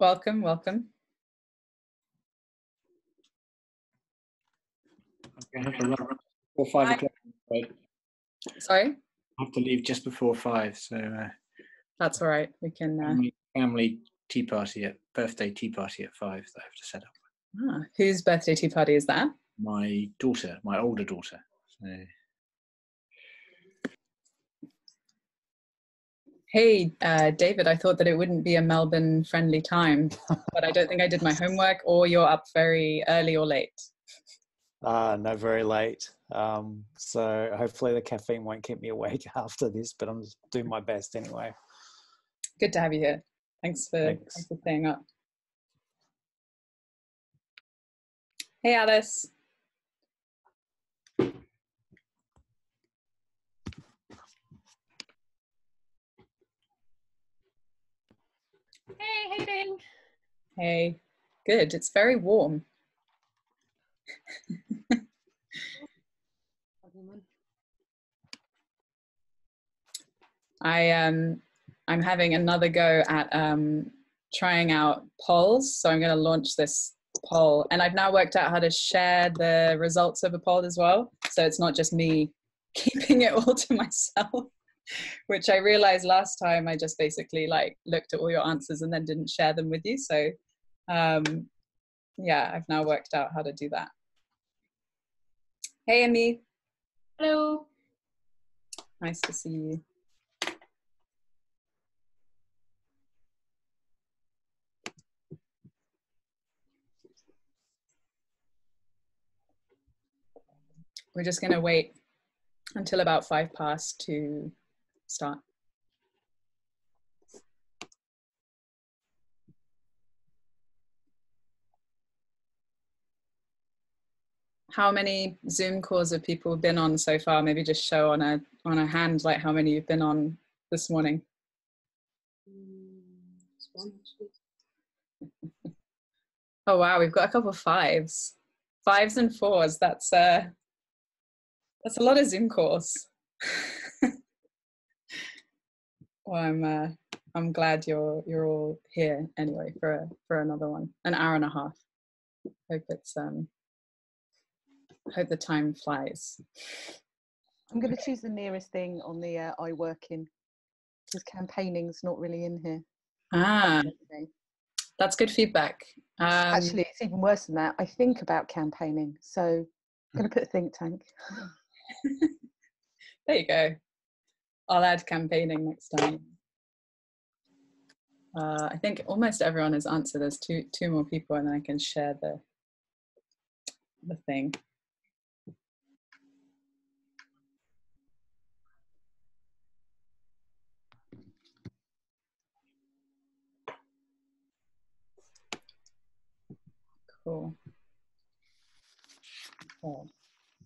Welcome, welcome. I have to run before 5 o'clock. Right? Sorry? I have to leave just before 5, so that's all right. We can family tea party birthday tea party at 5 that I have to set up. Whose birthday tea party is that? My daughter, my older daughter. So. Hey, David, I thought that it wouldn't be a Melbourne friendly time, but I don't think I did my homework, or you're up very early or late. No, very late. So hopefully the caffeine won't keep me awake after this, but I'm just doing my best anyway. Good to have you here. Thanks for staying up. Hey, Alice. Hey, how you doing? Hey, good. It's very warm. I'm having another go at trying out polls. So I'm going to launch this poll, and I've now worked out how to share the results of a poll as well. So it's not just me keeping it all to myself, which I realized last time I just basically looked at all your answers and then didn't share them with you. So yeah, I've now worked out how to do that. Hey, Amy. Hello. Nice to see you. We're just going to wait until about 5 past to start. How many Zoom calls have people been on so far? Maybe just show on a hand, like how many you've been on this morning. Oh wow, we've got a couple of 5s and 4s. That's a lot of Zoom calls. Well, I'm glad you're all here anyway for another one, an hour and a half. Hope the time flies. I'm going to choose the nearest thing on the I work in, because campaigning's not really in here. That's good feedback. Actually, it's even worse than that. I think about campaigning, so I'm going to put think tank. There you go. I'll add campaigning next time. I think almost everyone has answered. There's two more people, and then I can share the thing. Cool. Okay.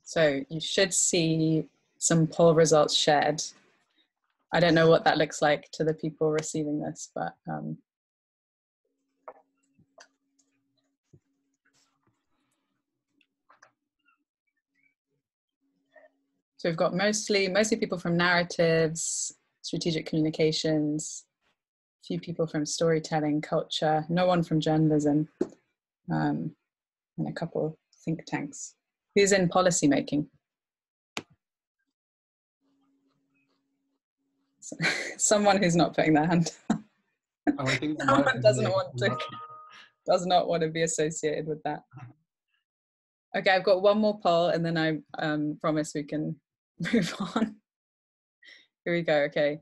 So you should see some poll results shared. I don't know what that looks like to the people receiving this, but so we've got mostly people from narratives, strategic communications, a few people from storytelling, culture, no one from journalism, and a couple of think tanks. Who's in policy making? Someone who's not putting their hand up. Oh, I think someone does not want to be associated with that. Okay, I've got one more poll, and then I promise we can move on. Here we go. Okay.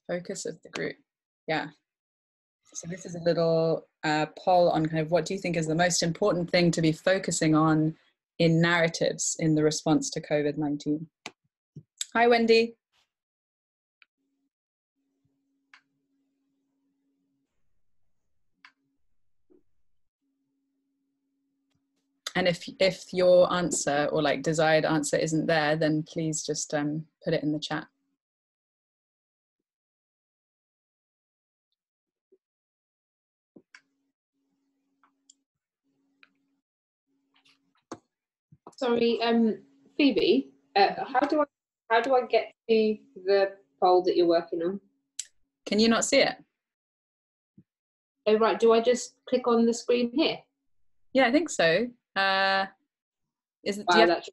Focus of the group. Yeah. So this is a little poll on kind of what do you think is the most important thing to be focusing on in narratives in the response to COVID-19. Hi, Wendy. And if your answer or desired answer isn't there, then please just put it in the chat. Sorry, Phoebe. How do I get to the poll that you're working on? Can you not see it? Oh, right. Do I just click on the screen here? Yeah, I think so. Do Wow, you that's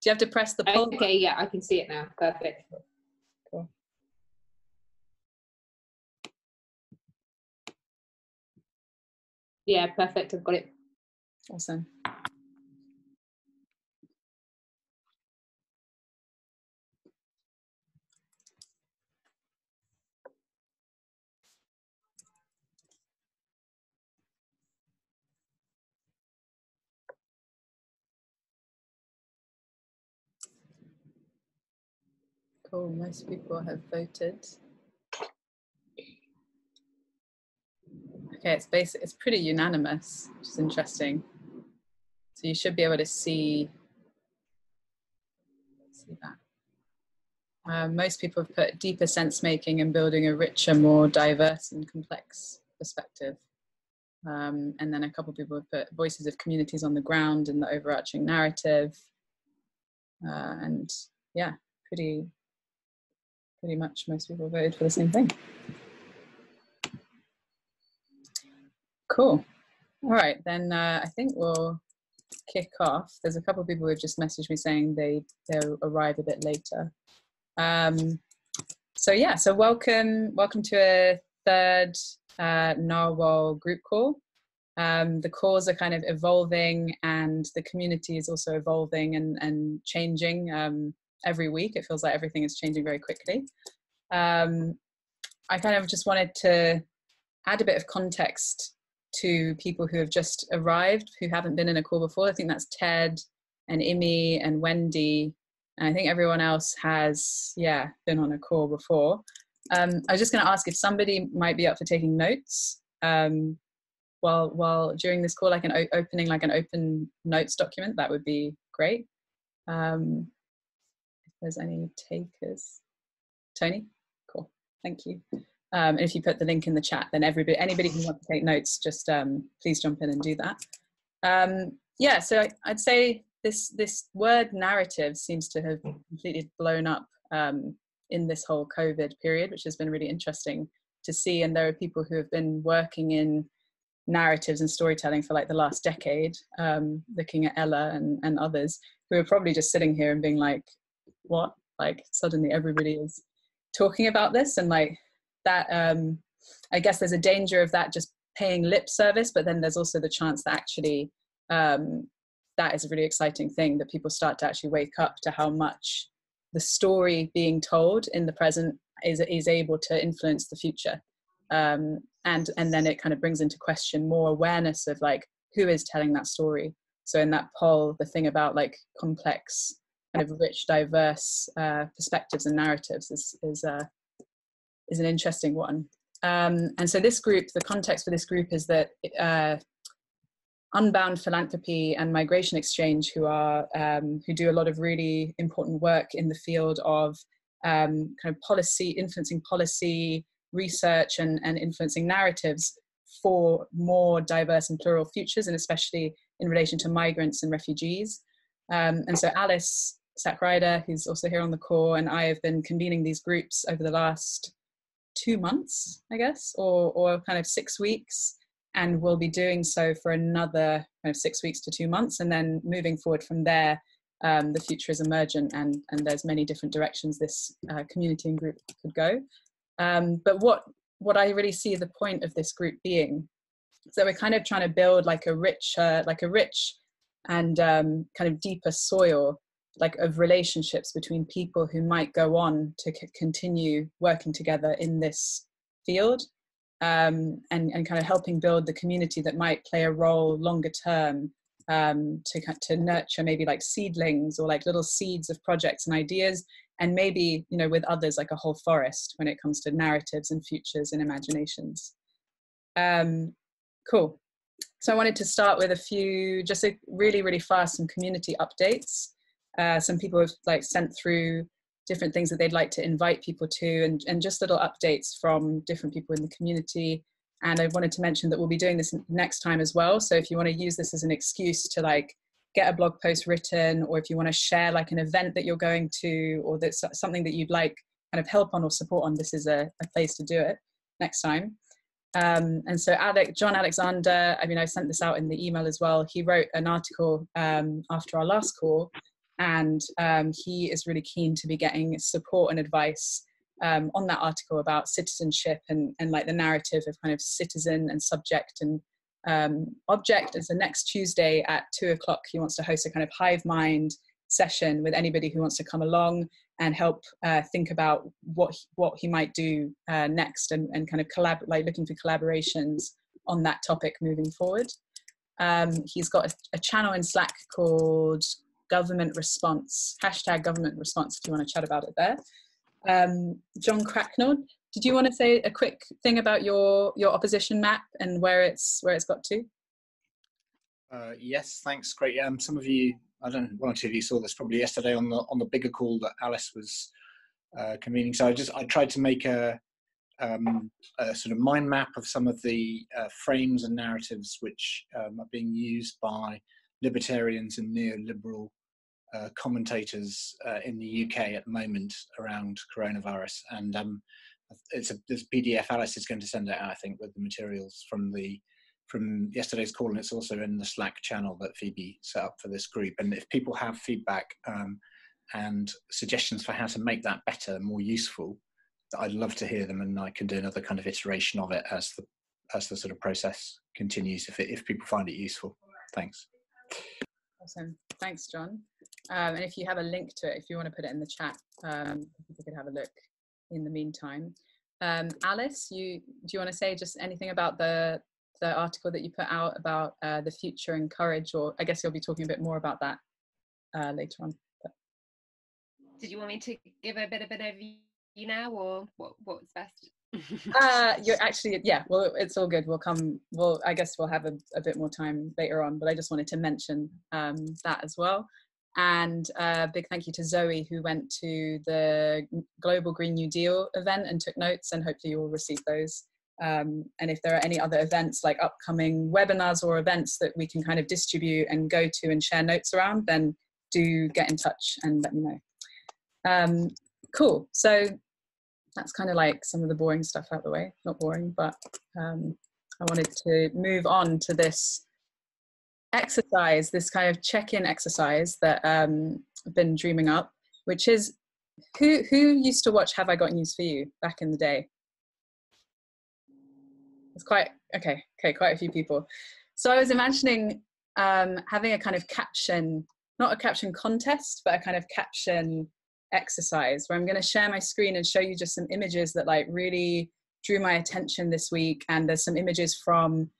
have to press the poll? okay. Yeah, I can see it now. Perfect. Cool. Yeah, perfect. I've got it. Awesome. Cool. Most people have voted. Okay, it's pretty unanimous, which is interesting. So you should be able to see that. Most people have put deeper sense making and building a richer, more diverse and complex perspective. And then a couple of people have put voices of communities on the ground in the overarching narrative. And yeah, pretty much most people voted for the same thing. Cool. All right, then I think we'll kick off. There's a couple of people who've just messaged me saying they'll arrive a bit later. So yeah, so welcome to a third Narwhal group call. The calls are kind of evolving, and the community is also evolving and changing every week. It feels like everything is changing very quickly. I kind of just wanted to add a bit of context to people who have just arrived, who haven't been in a call before. I think that's Ted and Imi and Wendy. And I think everyone else has, been on a call before. I was just going to ask if somebody might be up for taking notes while during this call, like an open notes document. That would be great. If there's any takers. Tony? Cool, thank you. And if you put the link in the chat, then anybody who wants to take notes, just please jump in and do that. So I'd say this word narrative seems to have completely blown up in this whole COVID period, which has been really interesting to see. And there are people who have been working in narratives and storytelling for like the last decade, looking at Ella and others who are probably just sitting here and being like, what? Like suddenly everybody is talking about this, and like that, I guess there's a danger of that just paying lip service, but then there's also the chance that actually that is a really exciting thing, that people start to actually wake up to how much the story being told in the present is able to influence the future. And then it kind of brings into question more awareness of like who is telling that story. So in that poll, the thing about like complex, kind of rich, diverse perspectives and narratives is an interesting one. And so this group, the context for this group is that Unbound Philanthropy and Migration Exchange, who do a lot of really important work in the field of kind of policy, influencing policy, research and influencing narratives for more diverse and plural futures, and especially in relation to migrants and refugees. And so Alice Sackrider, who's also here on the call, and I have been convening these groups over the last 2 months, I guess, or kind of 6 weeks, and we'll be doing so for another kind of 6 weeks to 2 months, and then moving forward from there. The future is emergent, and there's many different directions this community and group could go. But what I really see the point of this group being, so we're kind of trying to build like a rich and kind of deeper soil, like of relationships between people who might go on to continue working together in this field, and kind of helping build the community that might play a role longer term, to nurture maybe like seedlings or like little seeds of projects and ideas, and maybe, you know, with others like a whole forest when it comes to narratives and futures and imaginations. Cool. So I wanted to start with a few, just a really, really fast, some community updates. Some people have like sent through different things that they'd like to invite people to, and just little updates from different people in the community. And I wanted to mention that we'll be doing this next time as well. So if you want to use this as an excuse to like get a blog post written, or if you want to share like an event that you're going to, or that's something that you'd like kind of help on or support on, this is a place to do it next time. And so John Alexander, I mean, I sent this out in the email as well. He wrote an article after our last call, and he is really keen to be getting support and advice on that article about citizenship and like the narrative of kind of citizen and subject and object. And so next Tuesday at 2:00, he wants to host a kind of hive mind session with anybody who wants to come along and help think about what he might do next, and kind of looking for collaborations on that topic moving forward. He's got a channel in Slack called Government Response, #Government Response, if you want to chat about it there. John Cracknell, did you want to say a quick thing about your opposition map and where it's got to? Yes, thanks. Great. Some of you, I don't know, one or two of you saw this probably yesterday on the bigger call that Alice was convening. So I tried to make a sort of mind map of some of the frames and narratives which are being used by libertarians and neoliberal commentators in the UK at the moment around coronavirus. And there's a PDF Alice is going to send it out, I think, with the materials from yesterday's call, and it's also in the Slack channel that Phoebe set up for this group. And if people have feedback and suggestions for how to make that better, more useful, I'd love to hear them, and I can do another kind of iteration of it as the sort of process continues, if people find it useful. Thanks. Awesome. Thanks, John. And if you have a link to it, if you want to put it in the chat, we could have a look in the meantime. Alice, do you want to say just anything about the article that you put out about the future and courage, or I guess you'll be talking a bit more about that later on. But. Did you want me to give a bit of an overview now, or what's best? You're actually, yeah, well, it's all good. I guess we'll have a bit more time later on, but I just wanted to mention that as well. And big thank you to Zoe, who went to the Global Green New Deal event and took notes, and hopefully you will receive those. And if there are any other events, like upcoming webinars or events that we can kind of distribute and go to and share notes around, then do get in touch and let me know. Cool. So that's kind of like some of the boring stuff out the way. Not boring, but I wanted to move on to this exercise, this kind of check-in exercise that I've been dreaming up, which is who used to watch Have I Got News for You back in the day? It's quite quite a few people. So I was imagining having a kind of caption, not a caption contest, but a kind of caption exercise where I'm going to share my screen and show you just some images that like really drew my attention this week. And there's some images from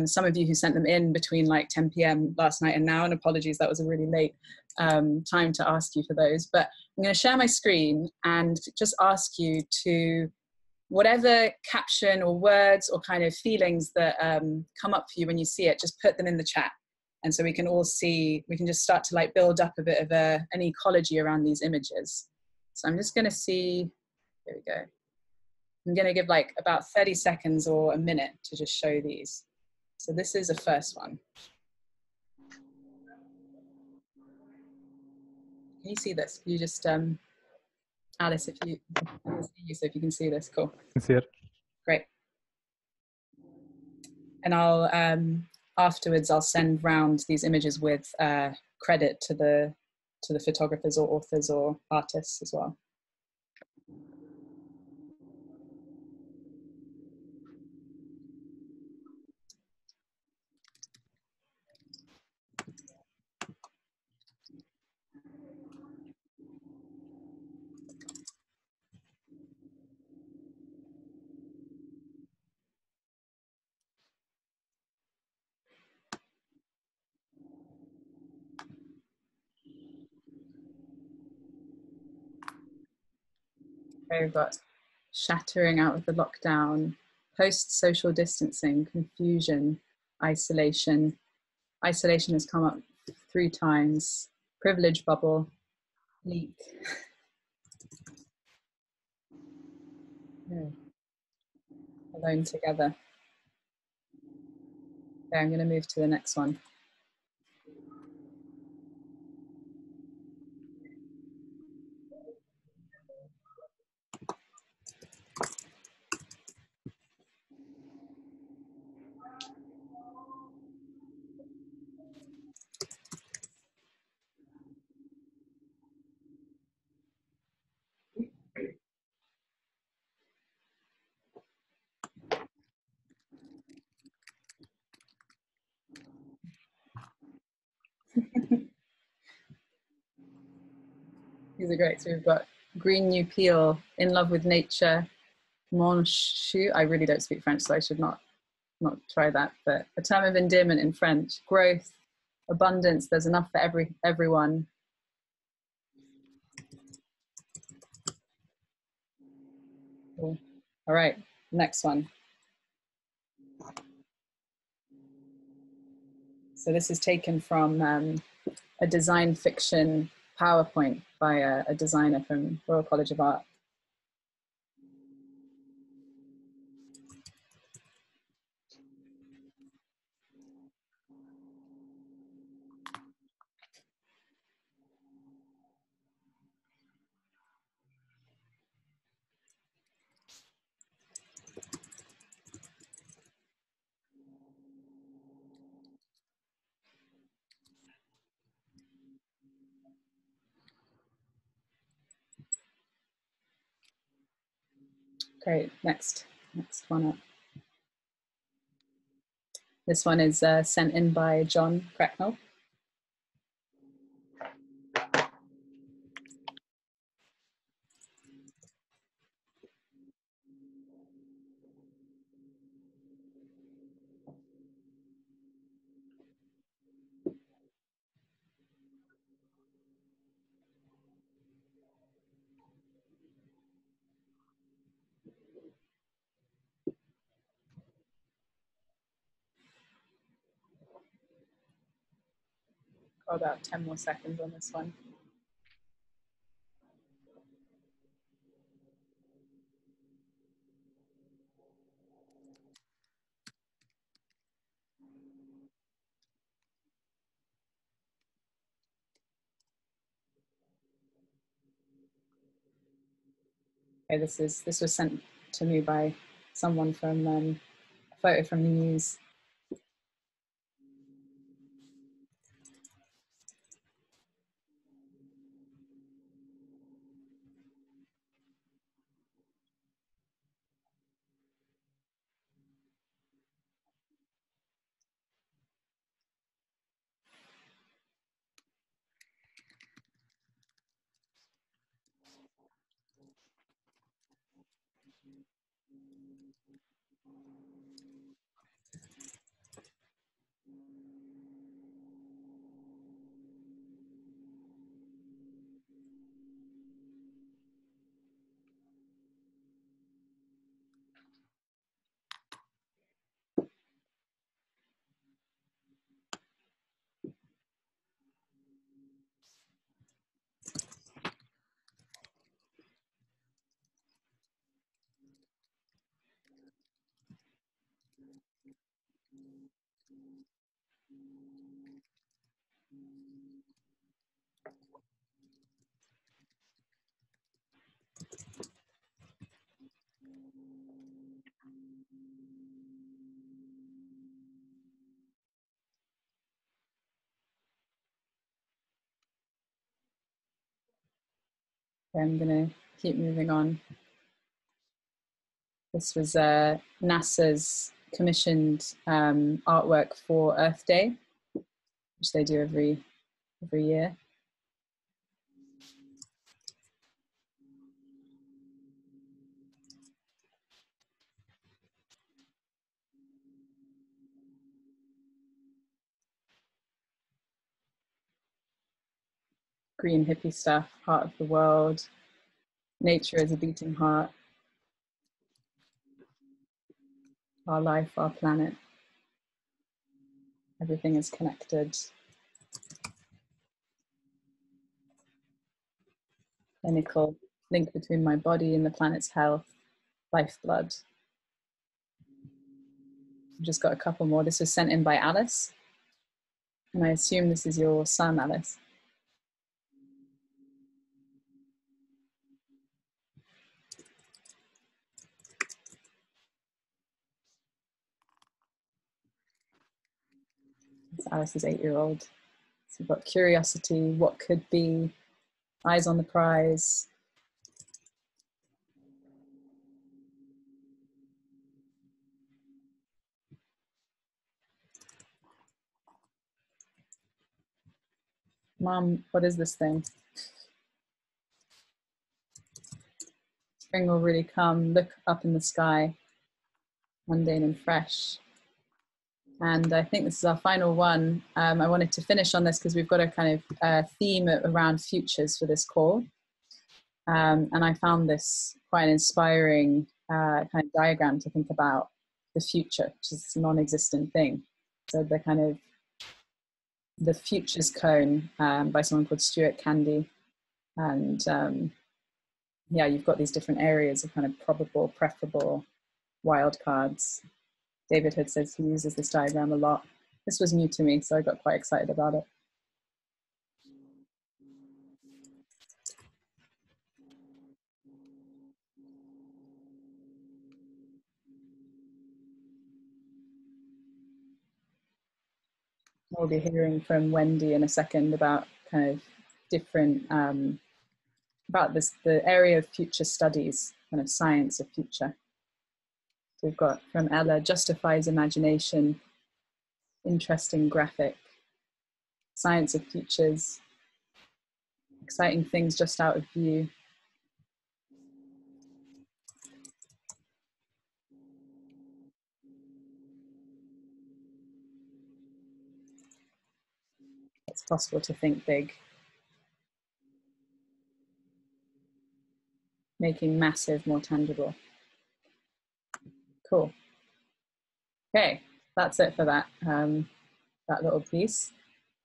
some of you who sent them in between like 10 p.m. last night and now, and apologies, that was a really late time to ask you for those. But I'm going to share my screen and just ask you to, whatever caption or words or kind of feelings that come up for you when you see it, just put them in the chat. And so we can all see, we can just start to like build up a bit of an ecology around these images. So I'm just going to see, here we go. I'm going to give like about 30 seconds or a minute to just show these. So this is the first one. Can you see this? Can you just, Alice, if you can see this, cool. I can see it. Great. And I'll, afterwards, I'll send round these images with credit to the photographers or authors or artists as well. Okay, we've got shattering out of the lockdown, post-social distancing, confusion, isolation. Isolation has come up 3 times. Privilege bubble, leak. Alone together. Okay, I'm going to move to the next one. These are great. So we've got Green New Peel, In Love with Nature, Mon Chou. I really don't speak French, so I should not try that. But a term of endearment in French. Growth, abundance. There's enough for everyone. Cool. All right, next one. So this is taken from a design fiction PowerPoint by a designer from Royal College of Art. Great, next one up. This one is sent in by John Cracknell. Got about 10 more seconds on this one. Okay, this was sent to me by someone from a photo from the news. Okay, I'm gonna keep moving on. This was NASA's commissioned artwork for Earth Day, which they do every year. Green hippie stuff, heart of the world, nature is a beating heart, our life, our planet, everything is connected. Clinical link between my body and the planet's health, lifeblood. I've just got a couple more. This was sent in by Alice. And I assume this is your son, Alice. It's Alice's 8-year-old. So we've got curiosity, what could be, eyes on the prize. Mom, what is this thing? Spring will really come. Look up in the sky, mundane and fresh. And I think this is our final one. I wanted to finish on this because we've got a kind of theme around futures for this call. And I found this quite an inspiring kind of diagram to think about the future, which is a non-existent thing. So the kind of the futures cone by someone called Stuart Candy. And yeah, you've got these different areas of kind of probable, preferable, wild cards. David Hood says he uses this diagram a lot. This was new to me, so I got quite excited about it. We'll be hearing from Wendy in a second about kind of different, about this, the area of future studies, kind of science of future. So we've got from Ella, justifies imagination, interesting graphic, science of futures, exciting things just out of view. It's possible to think big. Making massive more tangible. Cool. Okay, that's it for that, that little piece.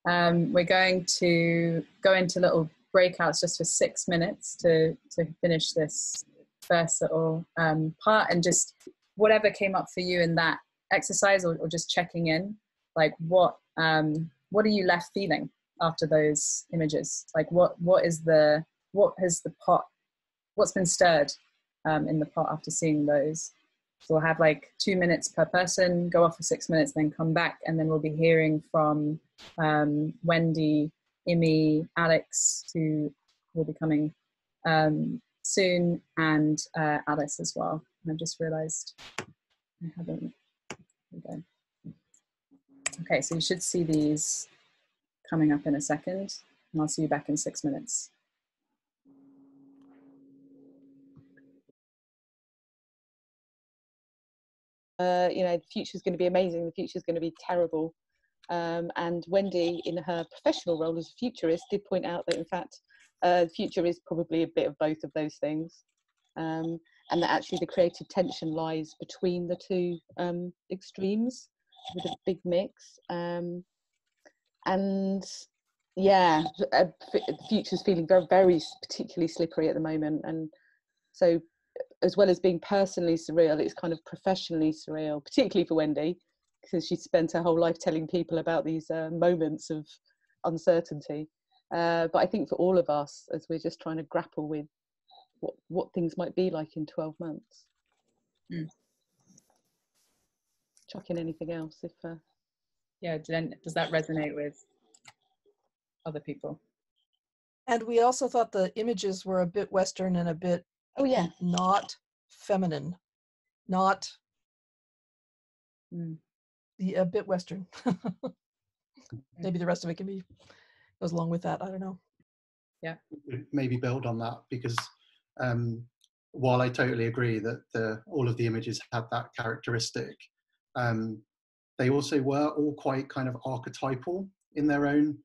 We're going to go into little breakouts just for 6 minutes to finish this first little part, and just whatever came up for you in that exercise, or just checking in, like what are you left feeling after those images? Like what has the pot, what's been stirred in the pot after seeing those? So we'll have like 2 minutes per person, go off for 6 minutes, then come back, and then we'll be hearing from Wendy, Imi, Alex, who will be coming soon, and Alice as well. And I've just realized I haven't. Okay. Okay, so you should see these coming up in a second, and I'll see you back in 6 minutes. You know, the future is going to be amazing, the future is going to be terrible. And Wendy, in her professional role as a futurist, did point out that in fact the future is probably a bit of both of those things, and that actually the creative tension lies between the two extremes, with a big mix. And yeah, the future's feeling very, very particularly slippery at the moment, and so as well as being personally surreal, it's kind of professionally surreal, particularly for Wendy, because she spent her whole life telling people about these moments of uncertainty. But I think for all of us, as we're just trying to grapple with what things might be like in 12 months. Mm. Chuck in anything else if... Yeah, does that resonate with other people? And we also thought the images were a bit Western and a bit not feminine, not a bit Western. Maybe the rest of it goes along with that. I don't know. Yeah. Maybe build on that, because while I totally agree that all of the images had that characteristic, they also were all quite kind of archetypal in their own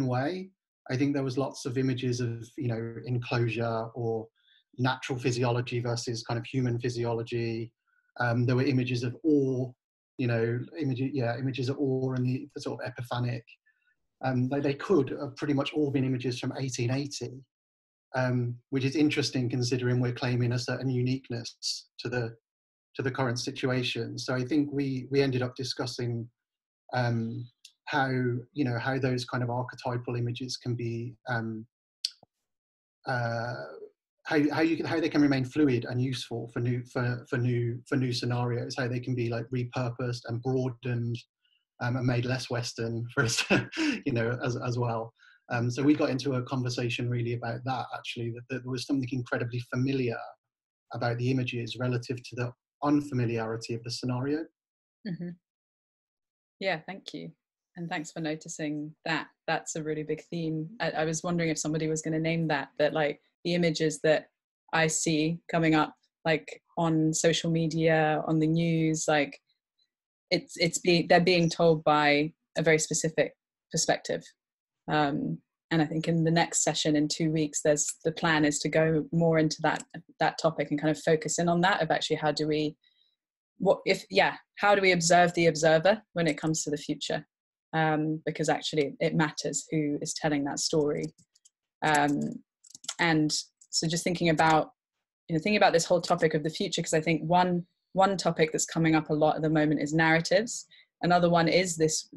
way. I think there was lots of images of, you know, enclosure or natural physiology versus kind of human physiology. There were images of awe, you know, images of awe and the sort of epiphanic. They could have pretty much all been images from 1880, which is interesting considering we're claiming a certain uniqueness to the current situation. So I think we ended up discussing how those kind of archetypal images can be how they can remain fluid and useful for new scenarios, how they can be like repurposed and broadened and made less Western for us, you know, as well. So we got into a conversation really about that, actually, that there was something incredibly familiar about the images relative to the unfamiliarity of the scenario. Mm-hmm. Yeah, thank you. And thanks for noticing that. That's a really big theme. I was wondering if somebody was going to name that like the images that I see coming up, like on social media, on the news, like they're being told by a very specific perspective. And I think in the next session in 2 weeks, the plan is to go more into that topic and kind of focus in on that of actually how do we observe the observer when it comes to the future, because actually it matters who is telling that story. And so just thinking about this whole topic of the future, because I think one topic that's coming up a lot at the moment is narratives. Another one is this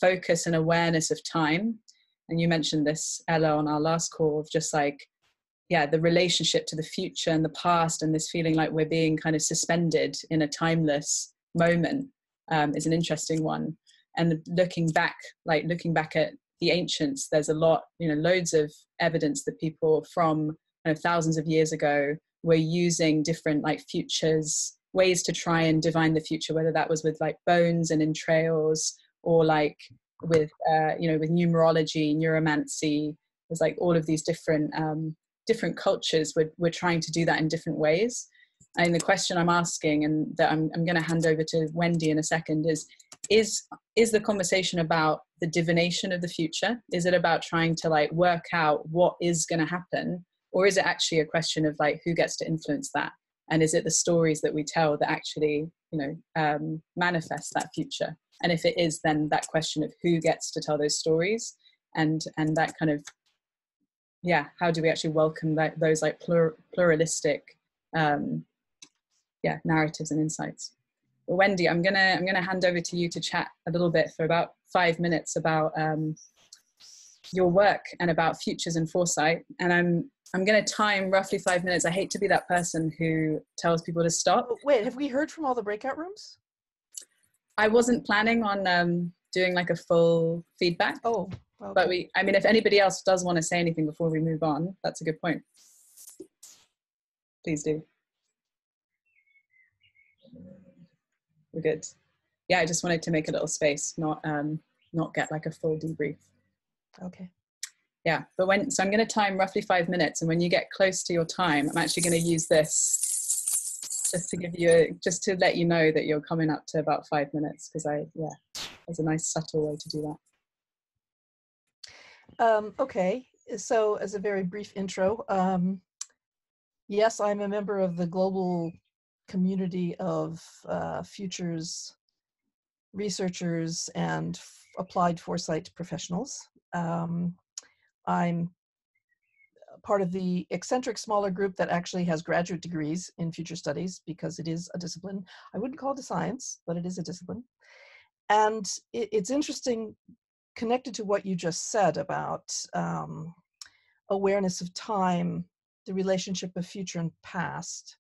focus and awareness of time. And you mentioned this, Ella, on our last call, of just like, the relationship to the future and the past, and this feeling like we're being kind of suspended in a timeless moment, is an interesting one. And looking back at the ancients, there's a lot, loads of evidence that people from kind of thousands of years ago were using different like futures, ways to try and divine the future, whether that was with like bones and entrails, or like with with numerology, neuromancy. There's like all of these different cultures we're trying to do that in different ways. And the question I'm asking, and that I'm going to hand over to Wendy in a second, is the conversation about the divination of the future? Is it about trying to like work out what is going to happen, or is it actually a question of like who gets to influence that? And is it the stories that we tell that actually manifest that future? And if it is, then that question of who gets to tell those stories, and that kind of how do we actually welcome those like pluralistic narratives and insights? Well, Wendy, I'm gonna hand over to you to chat a little bit for about 5 minutes about your work and about futures and foresight. And I'm gonna time roughly 5 minutes. I hate to be that person who tells people to stop. Oh, wait, have we heard from all the breakout rooms? I wasn't planning on doing like a full feedback. Oh, okay. But if anybody else does want to say anything before we move on, that's a good point. Please do. We're good. Yeah, I just wanted to make a little space, not get like a full debrief. Okay. Yeah, so I'm going to time roughly 5 minutes, and when you get close to your time, I'm actually going to use this just to let you know that you're coming up to about 5 minutes, because there's a nice subtle way to do that. Okay, so as a very brief intro, yes, I'm a member of the global community of futures researchers and applied foresight professionals. I'm part of the eccentric smaller group that actually has graduate degrees in future studies, because it is a discipline. I wouldn't call it a science, but it is a discipline. And it's interesting, connected to what you just said about awareness of time, the relationship of future and past,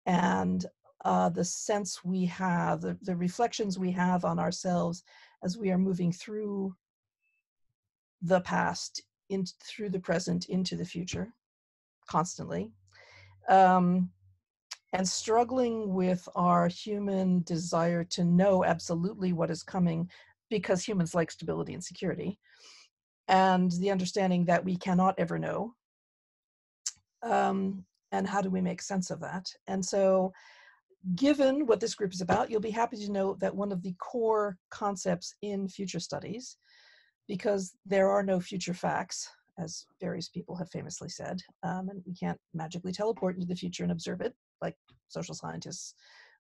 and the sense we have, the reflections we have on ourselves as we are moving through the past, through the present, into the future, constantly. And struggling with our human desire to know absolutely what is coming, because humans like stability and security, and the understanding that we cannot ever know. And how do we make sense of that? And so, given what this group is about, you'll be happy to know that one of the core concepts in future studies, because there are no future facts, as various people have famously said, and we can't magically teleport into the future and observe it like social scientists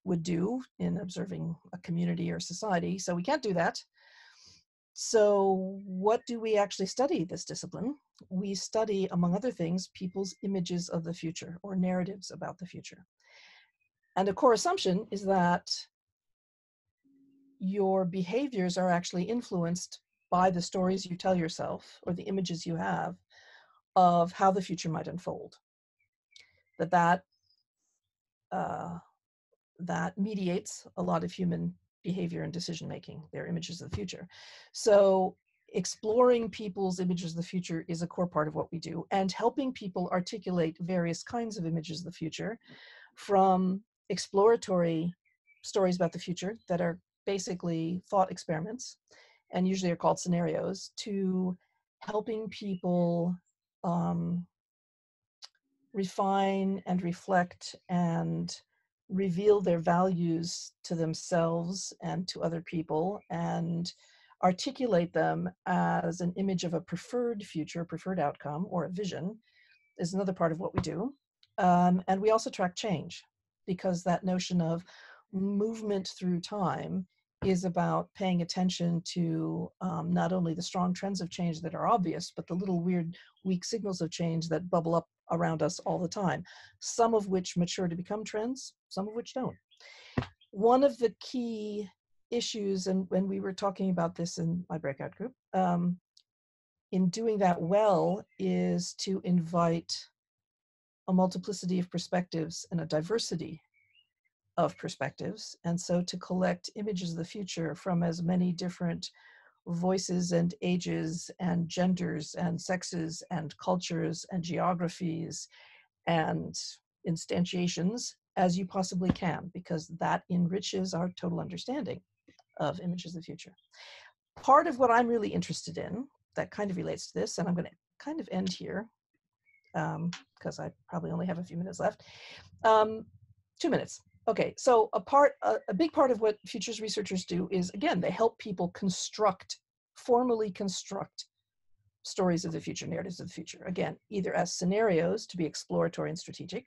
would do in observing a community or society. So we can't do that. So what do we actually study this discipline? We study, among other things, people's images of the future, or narratives about the future. And a core assumption is that your behaviors are actually influenced by the stories you tell yourself, or the images you have of how the future might unfold. That mediates a lot of human behavior and decision making, their images of the future. So exploring people's images of the future is a core part of what we do, and helping people articulate various kinds of images of the future, from exploratory stories about the future that are basically thought experiments, and usually are called scenarios, to helping people refine and reflect and reveal their values to themselves and to other people, and articulate them as an image of a preferred future, preferred outcome, or a vision is another part of what we do. And we also track change, because that notion of movement through time is about paying attention to not only the strong trends of change that are obvious, but the little weird weak signals of change that bubble up around us all the time, some of which mature to become trends, some of which don't. One of the key issues, and when we were talking about this in my breakout group, in doing that well, is to invite a multiplicity of perspectives and a diversity of perspectives. And so to collect images of the future from as many different voices and ages and genders and sexes and cultures and geographies and instantiations as you possibly can, because that enriches our total understanding of images of the future. Part of what I'm really interested in that kind of relates to this, and I'm going to kind of end here because I probably only have a few minutes left. 2 minutes. Okay, so a big part of what futures researchers do is, again, they help people formally construct stories of the future, narratives of the future. Again, either as scenarios to be exploratory and strategic,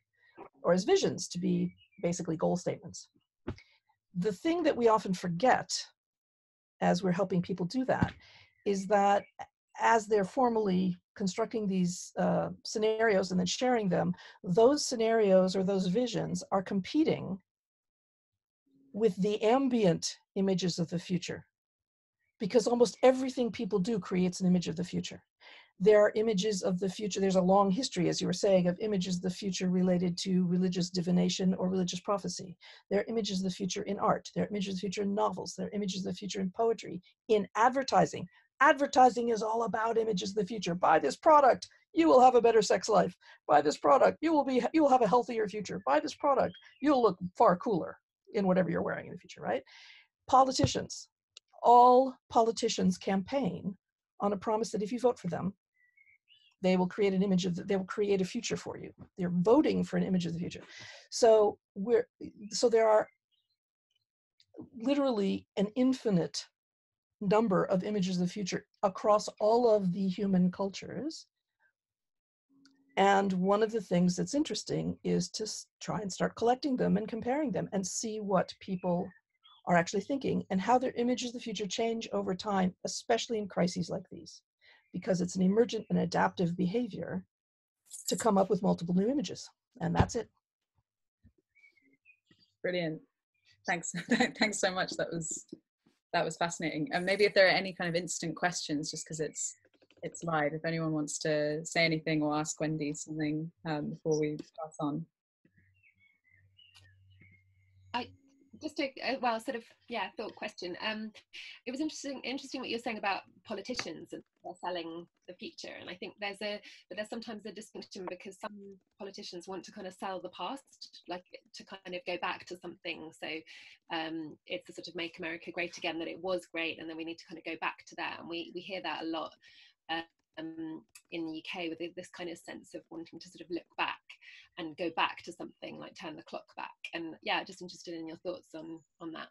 or as visions to be basically goal statements. The thing that we often forget as we're helping people do that is that as they're formally constructing these scenarios and then sharing them, those scenarios or those visions are competing with the ambient images of the future, because almost everything people do creates an image of the future. There are images of the future. There's a long history, as you were saying, of images of the future related to religious divination or religious prophecy. There are images of the future in art. There are images of the future in novels. There are images of the future in poetry, in advertising. Advertising is all about images of the future. Buy this product, you will have a better sex life. Buy this product, you will have a healthier future. Buy this product, you'll look far cooler in whatever you're wearing in the future, right? Politicians. All politicians campaign on a promise that if you vote for them, they will create an image they will create a future for you. They're voting for an image of the future. So there are literally an infinite number of images of the future across all of the human cultures. And one of the things that's interesting is to try and start collecting them and comparing them and see what people are actually thinking and how their images of the future change over time, especially in crises like these, because it's an emergent and adaptive behavior to come up with multiple new images. And that's it. Brilliant. Thanks. Thanks so much. That was fascinating. And maybe if there are any kind of instant questions, just because it's live, if anyone wants to say anything or ask Wendy something before we pass on. Just a thought question. It was interesting what you're saying about politicians and they're selling the future, and I think there's sometimes a distinction, because some politicians want to kind of sell the past, like to kind of go back to something. So it's the sort of make America great again, that it was great, and then we need to kind of go back to that, and we hear that a lot in the UK, with this kind of sense of wanting to sort of look back and go back to something, like turn the clock back. And yeah, just interested in your thoughts on that.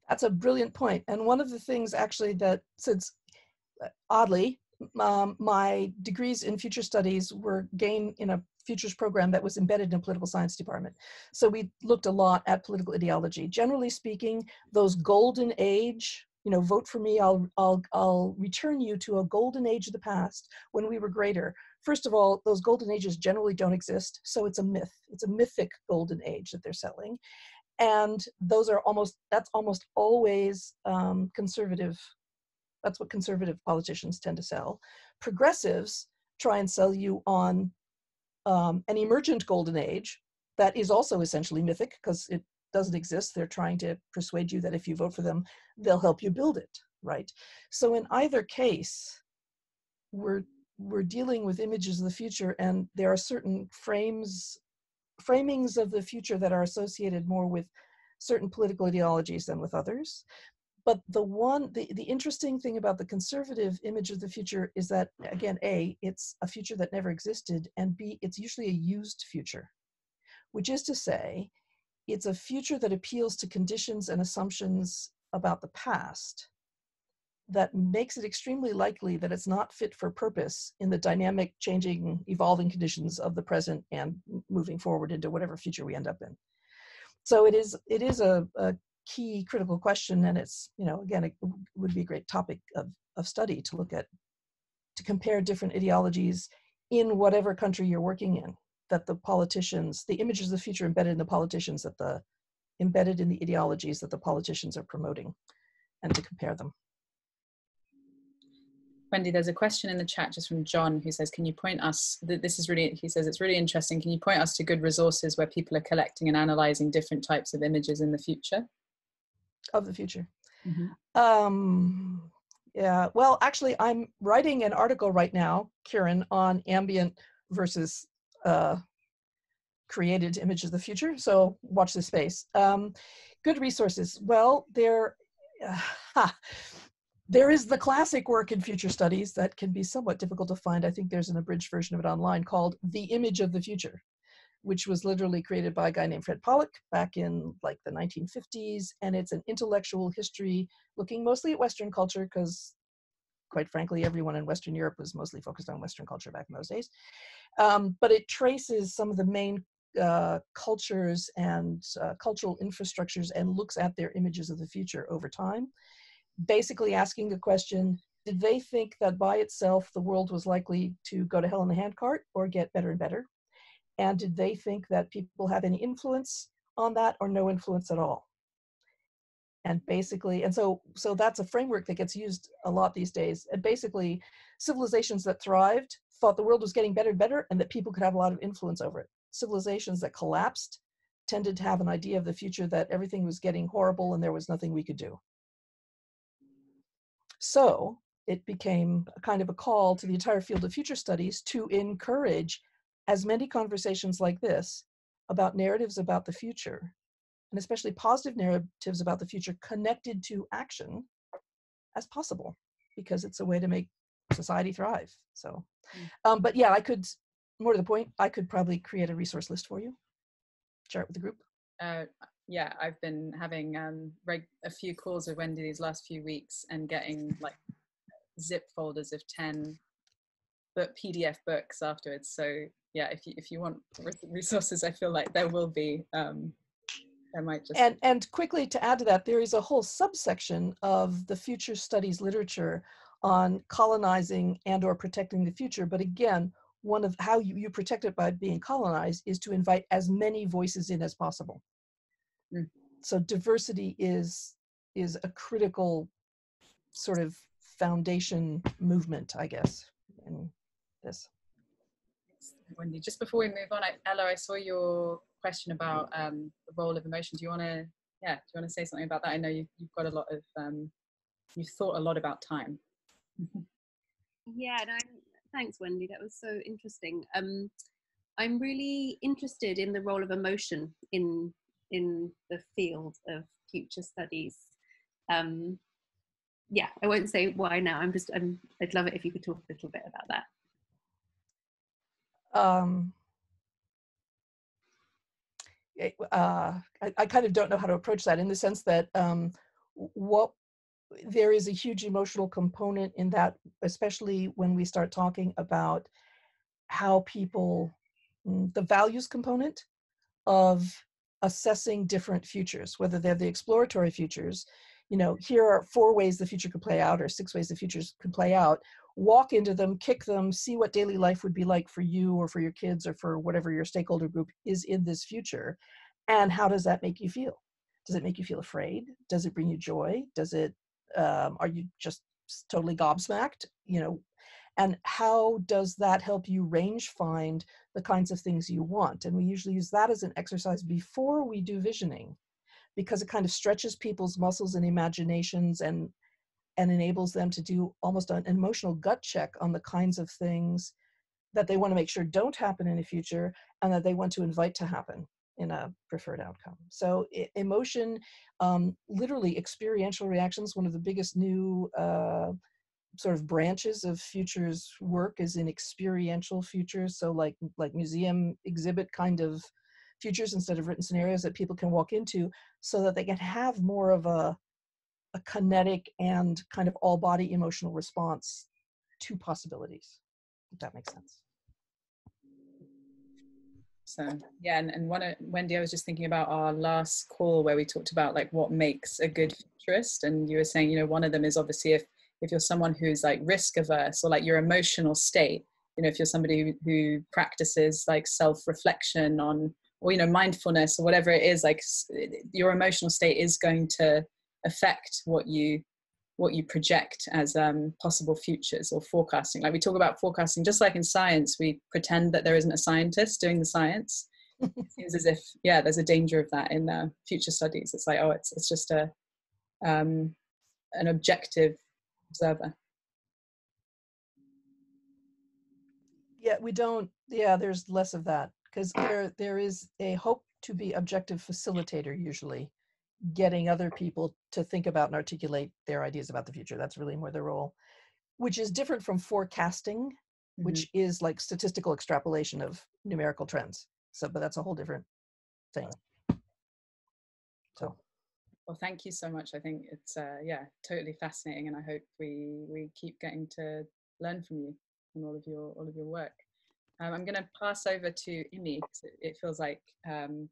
That's a brilliant point. And one of the things actually that, since oddly, my degrees in future studies were gained in a futures program that was embedded in a political science department. So we looked a lot at political ideology. Generally speaking, those golden age, vote for me, I'll return you to a golden age of the past when we were greater. First of all, those golden ages generally don't exist, so it's a myth. It's a mythic golden age that they're selling. And that's almost always conservative. That's what conservative politicians tend to sell. Progressives try and sell you on an emergent golden age that is also essentially mythic, because it doesn't exist. They're trying to persuade you that if you vote for them, they'll help you build it, right? So in either case, we're dealing with images of the future, and there are certain framings of the future that are associated more with certain political ideologies than with others. but the interesting thing about the conservative image of the future is that, again, A, it's a future that never existed, and B, it's usually a used future, which is to say, it's a future that appeals to conditions and assumptions about the past that makes it extremely likely that it's not fit for purpose in the dynamic, changing, evolving conditions of the present and moving forward into whatever future we end up in. So it is a key critical question, and it's, again, it would be a great topic of study to look at, to compare different ideologies in whatever country you're working in, that the politicians, the images of the future embedded in the politicians, embedded in the ideologies that the politicians are promoting, and to compare them. Wendy, there's a question in the chat just from John who says, can you point us, he says, it's really interesting. Can you point us to good resources where people are collecting and analyzing different types of images in the future? Of the future. Mm-hmm. Yeah, well, actually, I'm writing an article right now, Kieran, on ambient versus created images of the future. So watch this space. Good resources. Well, there is the classic work in future studies that can be somewhat difficult to find. I think there's an abridged version of it online called The Image of the Future, which was literally created by a guy named Fred Pollock back in like the 1950s. And it's an intellectual history looking mostly at Western culture, because quite frankly, everyone in Western Europe was mostly focused on Western culture back in those days. But it traces some of the main cultures and cultural infrastructures and looks at their images of the future over time, basically asking the question, did they think that by itself the world was likely to go to hell in the handcart or get better and better? And did they think that people have any influence on that or no influence at all? And basically, and so that's a framework that gets used a lot these days. And basically, civilizations that thrived thought the world was getting better and better and that people could have a lot of influence over it. Civilizations that collapsed tended to have an idea of the future that everything was getting horrible and there was nothing we could do. So it became a kind of a call to the entire field of future studies to encourage as many conversations like this about narratives about the future, and especially positive narratives about the future connected to action as possible, because it's a way to make society thrive. So, but yeah, I could, more to the point, I could probably create a resource list for you, share it with the group. Yeah, I've been having a few calls with Wendy these last few weeks and getting like zip folders of 10 PDF books afterwards. So yeah, if you want resources, I feel like there will be. I might just and quickly to add to that, there is a whole subsection of the future studies literature on colonizing and or protecting the future. But again, one of how you protect it by being colonized is to invite as many voices in as possible. So diversity is a critical sort of foundation movement, I guess, in this. Wendy, just before we move on, Ella, I saw your question about the role of emotion. Do you want to say something about that? I know you've got a lot of you've thought a lot about time. Yeah, no, thanks, Wendy. That was so interesting. I'm really interested in the role of emotion in the field of future studies. Yeah, I won't say why now. I'd love it if you could talk a little bit about that. I kind of don't know how to approach that, in the sense that there is a huge emotional component in that, especially when we start talking about how people, the values component of assessing different futures, whether they're the exploratory futures, here are 4 ways the future could play out, or 6 ways the futures could play out. Walk into them, kick them, see what daily life would be like for you or for your kids or for whatever your stakeholder group is in this future. And how does that make you feel? Does it make you feel afraid? Does it bring you joy? Does it, are you just totally gobsmacked? And how does that help you range find the kinds of things you want? And we usually use that as an exercise before we do visioning, because it kind of stretches people's muscles and imaginations and enables them to do almost an emotional gut check on the kinds of things that they want to make sure don't happen in the future and that they want to invite to happen in a preferred outcome. So emotion, literally experiential reactions, one of the biggest new sort of branches of futures work is in experiential futures. So like museum exhibit kind of futures instead of written scenarios that people can walk into, so that they can have more of a kinetic and kind of all body emotional response to possibilities, if that makes sense. So yeah, and Wendy, I was just thinking about our last call where we talked about like what makes a good futurist, and you were saying, you know, one of them is obviously if you're someone who's like risk averse, or like your emotional state, you know, if you're somebody who practices like self-reflection on, or, you know, mindfulness or whatever it is, like your emotional state is going to affect what you project as possible futures or forecasting. Like we talk about forecasting, just like in science, we pretend that there isn't a scientist doing the science. It seems as if, yeah, there's a danger of that in future studies. It's like, oh, it's just an objective observer. Yeah, we don't, yeah, there's less of that, because there is a hope to be objective facilitator, usually getting other people to think about and articulate their ideas about the future. That's really more their role, which is different from forecasting, which is like statistical extrapolation of numerical trends. So, but that's a whole different thing. So, well, thank you so much. I think it's yeah, totally fascinating, and I hope we keep getting to learn from you and all of your work. I'm going to pass over to Imi, because it feels like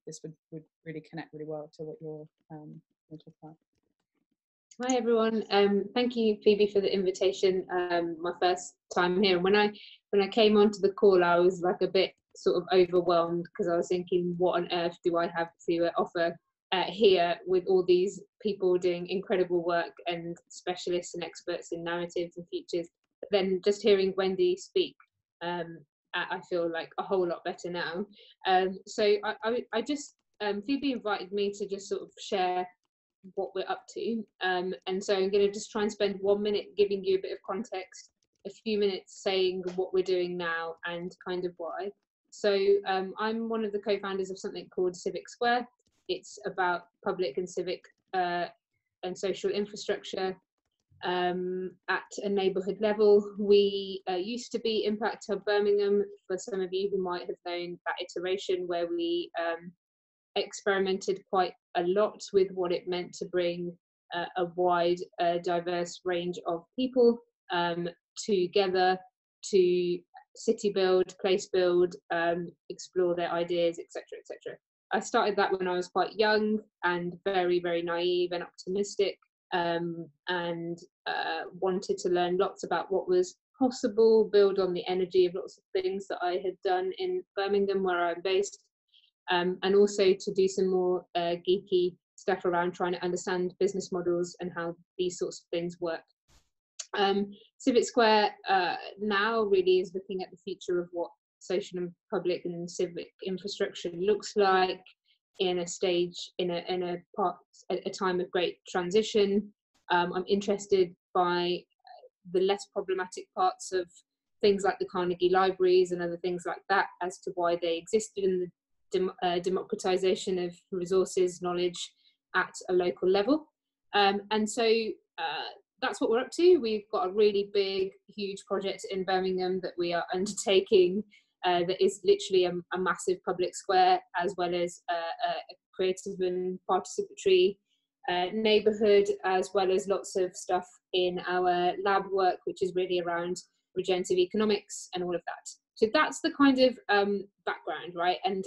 this would really connect really well to what you're going to talk about. Hi everyone. Thank you, Phoebe, for the invitation. My first time here. When I came onto the call, I was like a bit sort of overwhelmed, because I was thinking, what on earth do I have to offer here with all these people doing incredible work and specialists and experts in narratives and futures. But then just hearing Wendy speak, I feel like a whole lot better now. So I just, Phoebe invited me to just sort of share what we're up to. And so I'm going to just try and spend 1 minute giving you a bit of context, a few minutes saying what we're doing now and kind of why. So I'm one of the co-founders of something called Civic Square. It's about public and civic and social infrastructure at a neighbourhood level. We used to be Impact Hub Birmingham, for some of you who might have known that iteration, where we experimented quite a lot with what it meant to bring a wide, diverse range of people together to city build, place build, explore their ideas, etc., etc. I started that when I was quite young and very, very naive and optimistic, and wanted to learn lots about what was possible, build on the energy of lots of things that I had done in Birmingham, where I'm based, and also to do some more geeky stuff around trying to understand business models and how these sorts of things work. Civic Square now really is looking at the future of what social and public and civic infrastructure looks like in a stage, in a time of great transition. I'm interested by the less problematic parts of things like the Carnegie Libraries and other things like that, as to why they existed, in the democratization of resources, knowledge at a local level. And so that's what we're up to. We've got a really big, huge project in Birmingham that we are undertaking that is literally a massive public square, as well as a creative and participatory neighbourhood, as well as lots of stuff in our lab work, which is really around regenerative economics and all of that. So that's the kind of background, right? And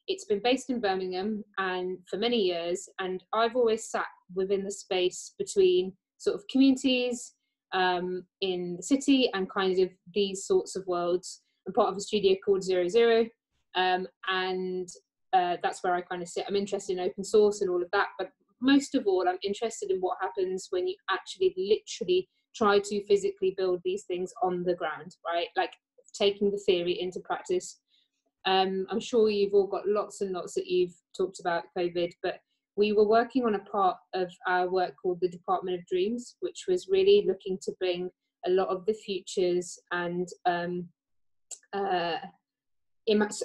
it's been based in Birmingham and for many years, and I've always sat within the space between sort of communities in the city and kind of these sorts of worlds. I'm part of a studio called 00, and that's where I kind of sit. I'm interested in open source and all of that, but most of all, I'm interested in what happens when you actually literally try to physically build these things on the ground, right? Like taking the theory into practice. I'm sure you've all got lots and lots that you've talked about COVID, but we were working on a part of our work called the Department of Dreams, which was really looking to bring a lot of the futures and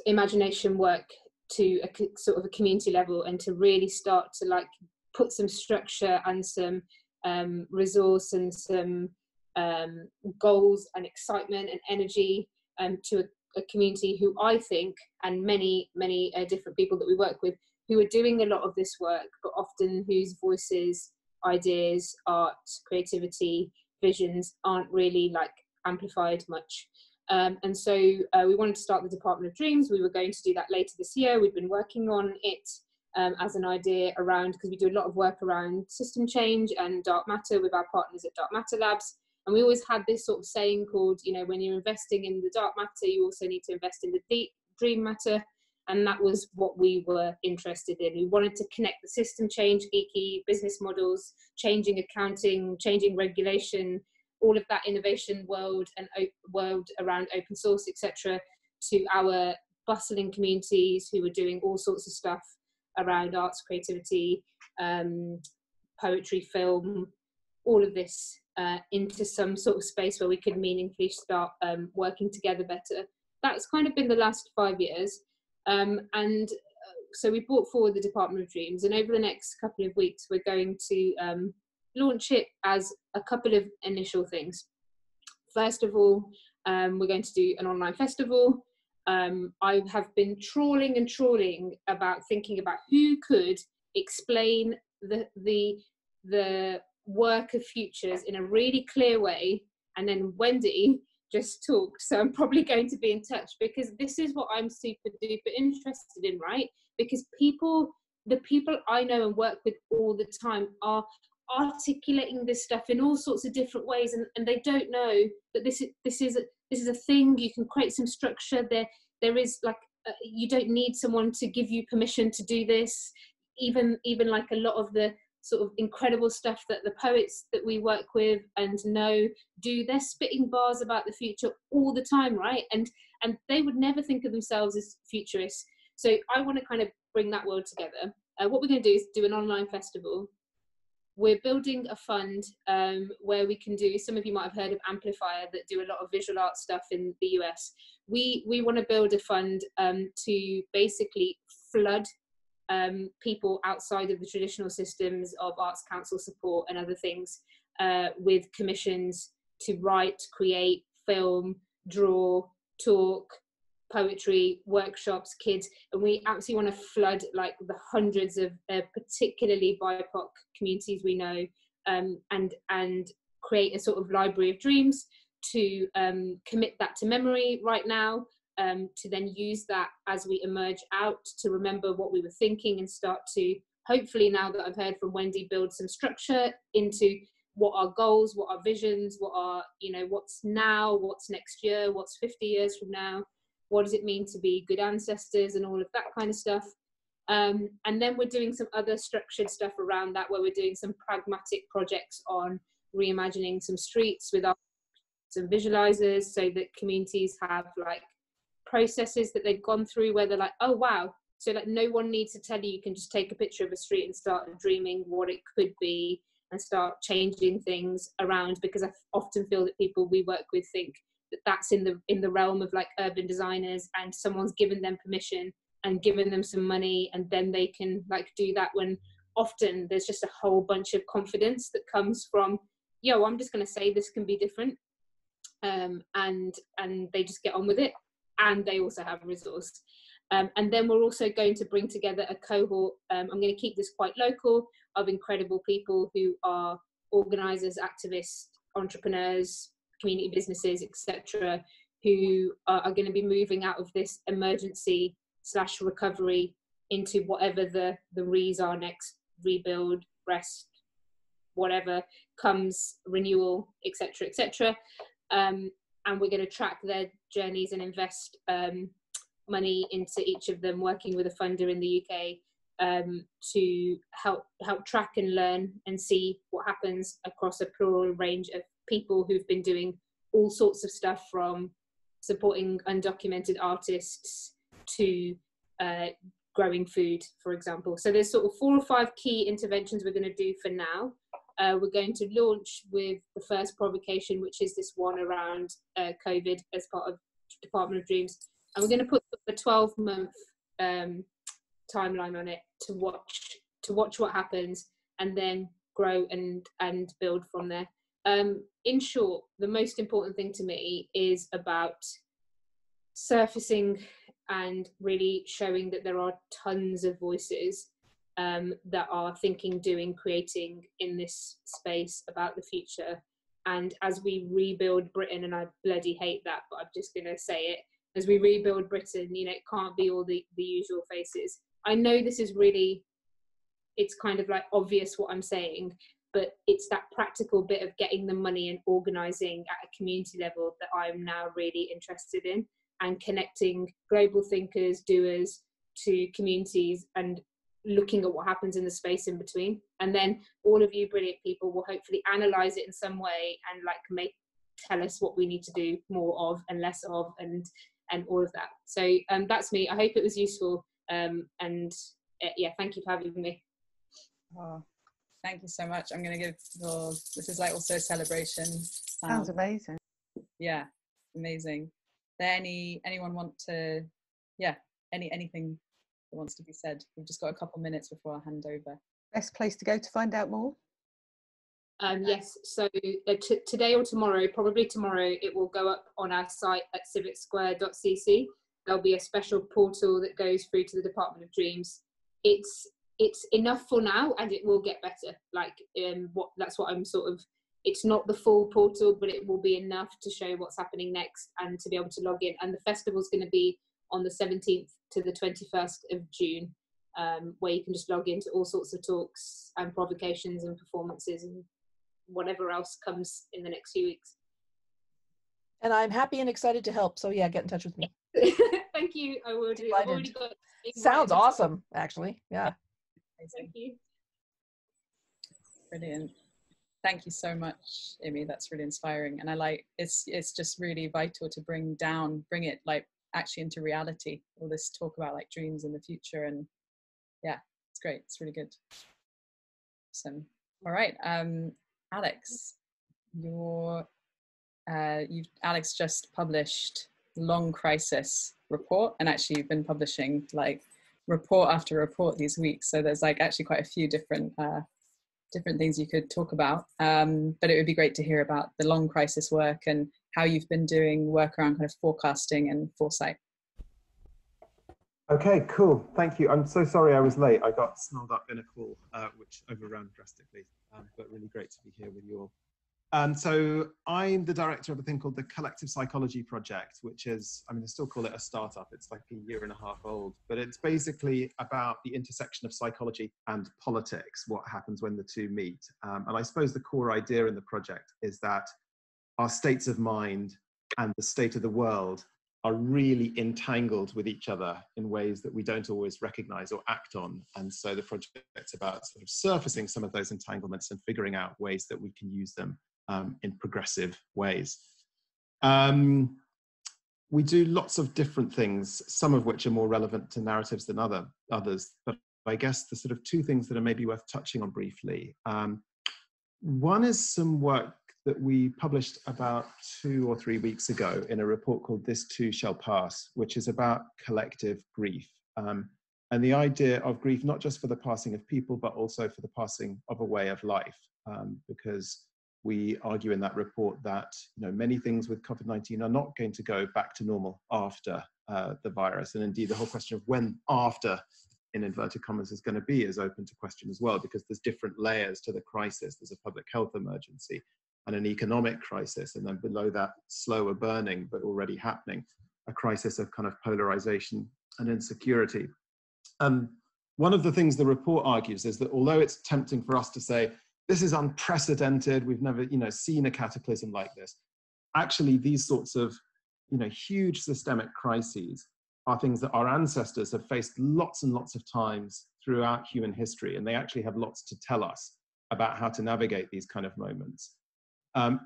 imagination work to a sort of a community level, and to really start to like put some structure and some resource and some goals and excitement and energy to a community who I think, and many different people that we work with, who are doing a lot of this work, but often whose voices, ideas, art, creativity, visions aren't really like amplified much. And so we wanted to start the Department of Dreams. We were going to do that later this year. We've been working on it as an idea around, because we do a lot of work around system change and dark matter with our partners at Dark Matter Labs. And we always had this sort of saying called, you know, when you're investing in the dark matter, you also need to invest in the deep dream matter. And that was what we were interested in. We wanted to connect the system change, geeky business models, changing accounting, changing regulation, all of that innovation world and world around open source, etc., to our bustling communities who were doing all sorts of stuff around arts, creativity, poetry, film, all of this into some sort of space where we could meaningfully start working together better. That's kind of been the last 5 years. So we brought forward the Department of Dreams, and over the next couple of weeks we're going to launch it as a couple of initial things. First of all, we're going to do an online festival. I have been trawling about thinking about who could explain the work of futures in a really clear way, and then Wendy just talked, so I'm probably going to be in touch, because this is what I'm super duper interested in, right? Because the people I know and work with all the time are articulating this stuff in all sorts of different ways, and they don't know that this is a thing. You can create some structure. There is like you don't need someone to give you permission to do this. Even like a lot of the sort of incredible stuff that the poets that we work with and know do, they're spitting bars about the future all the time, right? And they would never think of themselves as futurists. So I want to kind of bring that world together. What we're going to do is do an online festival. We're building a fund where we can do, some of you might have heard of Amplifier, that do a lot of visual art stuff in the US. We want to build a fund to basically flood people outside of the traditional systems of Arts Council support and other things with commissions to write, create, film, draw, talk, poetry, workshops, kids, and we absolutely want to flood like the hundreds of particularly BIPOC communities we know, and create a sort of library of dreams to commit that to memory right now, to then use that as we emerge out to remember what we were thinking, and start to, hopefully, now that I've heard from Wendy, build some structure into what our goals, what our visions, what our, you know, what's now, what's next year, what's 50 years from now, what does it mean to be good ancestors, and all of that kind of stuff. And then we're doing some other structured stuff around that, where we're doing some pragmatic projects on reimagining some streets with our some visualizers, so that communities have like processes that they've gone through where they're like, oh wow, so like no one needs to tell you, you can just take a picture of a street and start dreaming what it could be and start changing things around. Because I often feel that people we work with think that that's in the realm of like urban designers, and someone's given them permission and given them some money, and then they can like do that, when often there's just a whole bunch of confidence that comes from, yo, I'm just going to say this can be different, and they just get on with it, and they also have a resource. And then we're also going to bring together a cohort, I'm going to keep this quite local, of incredible people who are organisers, activists, entrepreneurs, community businesses, etc., who are going to be moving out of this emergency / recovery into whatever the re's are next, rebuild, rest, whatever comes, renewal, etc., etc. And we're going to track their journeys and invest money into each of them, working with a funder in the UK to help track and learn and see what happens across a plural range of people who've been doing all sorts of stuff, from supporting undocumented artists to growing food, for example. So there's sort of 4 or 5 key interventions we're going to do for now. We're going to launch with the first provocation, which is this one around COVID as part of Department of Dreams. And we're going to put the 12-month timeline on it to watch what happens, and then grow and build from there. In short, the most important thing to me is about surfacing and really showing that there are tons of voices that are thinking, doing, creating in this space about the future. And as we rebuild Britain, and I bloody hate that, but I'm just going to say it, as we rebuild Britain, you know, it can't be all the usual faces. I know this is really, it's kind of like obvious what I'm saying, but it's that practical bit of getting the money and organising at a community level that I'm now really interested in, and connecting global thinkers, doers to communities and looking at what happens in the space in between. And then all of you brilliant people will hopefully analyse it in some way and like tell us what we need to do more of and less of, and all of that. So that's me. I hope it was useful. Yeah, thank you for having me. Oh, thank you so much. I'm going to give this is like also a celebration. Sounds amazing. Yeah, amazing. Anyone want to, anything that wants to be said? We've just got a couple minutes before I hand over. Best place to go to find out more? Yes, so today or tomorrow, probably tomorrow, it will go up on our site at civicsquare.cc. There'll be a special portal that goes through to the Department of Dreams. It's enough for now, and it will get better. Like that's what I'm sort of. It's not the full portal, but it will be enough to show what's happening next and to be able to log in. And the festival's going to be on the 17th to the 21st of June, where you can just log into all sorts of talks and provocations and performances and whatever else comes in the next few weeks. And I'm happy and excited to help. So yeah, get in touch with me. Thank you. I will do. I've already got. Sounds awesome, actually. Yeah. Thank you. Brilliant. Thank you so much, Imi. That's really inspiring. And I like, it's just really vital to bring it like actually into reality, all this talk about like dreams in the future. And yeah, it's great. It's really good. Awesome. All right. Alex, Alex just published Long Crisis report, and actually you've been publishing like report after report these weeks. So there's like actually quite a few different things you could talk about, but it would be great to hear about the long crisis work and how you've been doing work around kind of forecasting and foresight. Okay, cool. Thank you. I'm so sorry I was late. I got snarled up in a call, which overran drastically, but really great to be here with you all. So I'm the director of a thing called the Collective Psychology Project, which is, I mean, I still call it a startup. It's like a year and a half old, but it's basically about the intersection of psychology and politics, what happens when the two meet. And I suppose the core idea in the project is that our states of mind and the state of the world are really entangled with each other in ways that we don't always recognize or act on. And so the project's about sort of surfacing some of those entanglements and figuring out ways that we can use them in progressive ways. We do lots of different things, some of which are more relevant to narratives than others, but I guess the sort of two things that are maybe worth touching on briefly. One is some work that we published about 2 or 3 weeks ago in a report called This Too Shall Pass, which is about collective grief. And the idea of grief, not just for the passing of people, but also for the passing of a way of life, because we argue in that report that many things with COVID-19 are not going to go back to normal after the virus. And indeed, the whole question of when after, in inverted commas, is going to be is open to question as well, because there's different layers to the crisis. There's a public health emergency and an economic crisis. And then below that, slower burning, but already happening, a crisis of kind of polarization and insecurity. One of the things the report argues is that although it's tempting for us to say, this is unprecedented, we've never seen a cataclysm like this, actually these sorts of huge systemic crises are things that our ancestors have faced lots and lots of times throughout human history, and they actually have lots to tell us about how to navigate these kind of moments.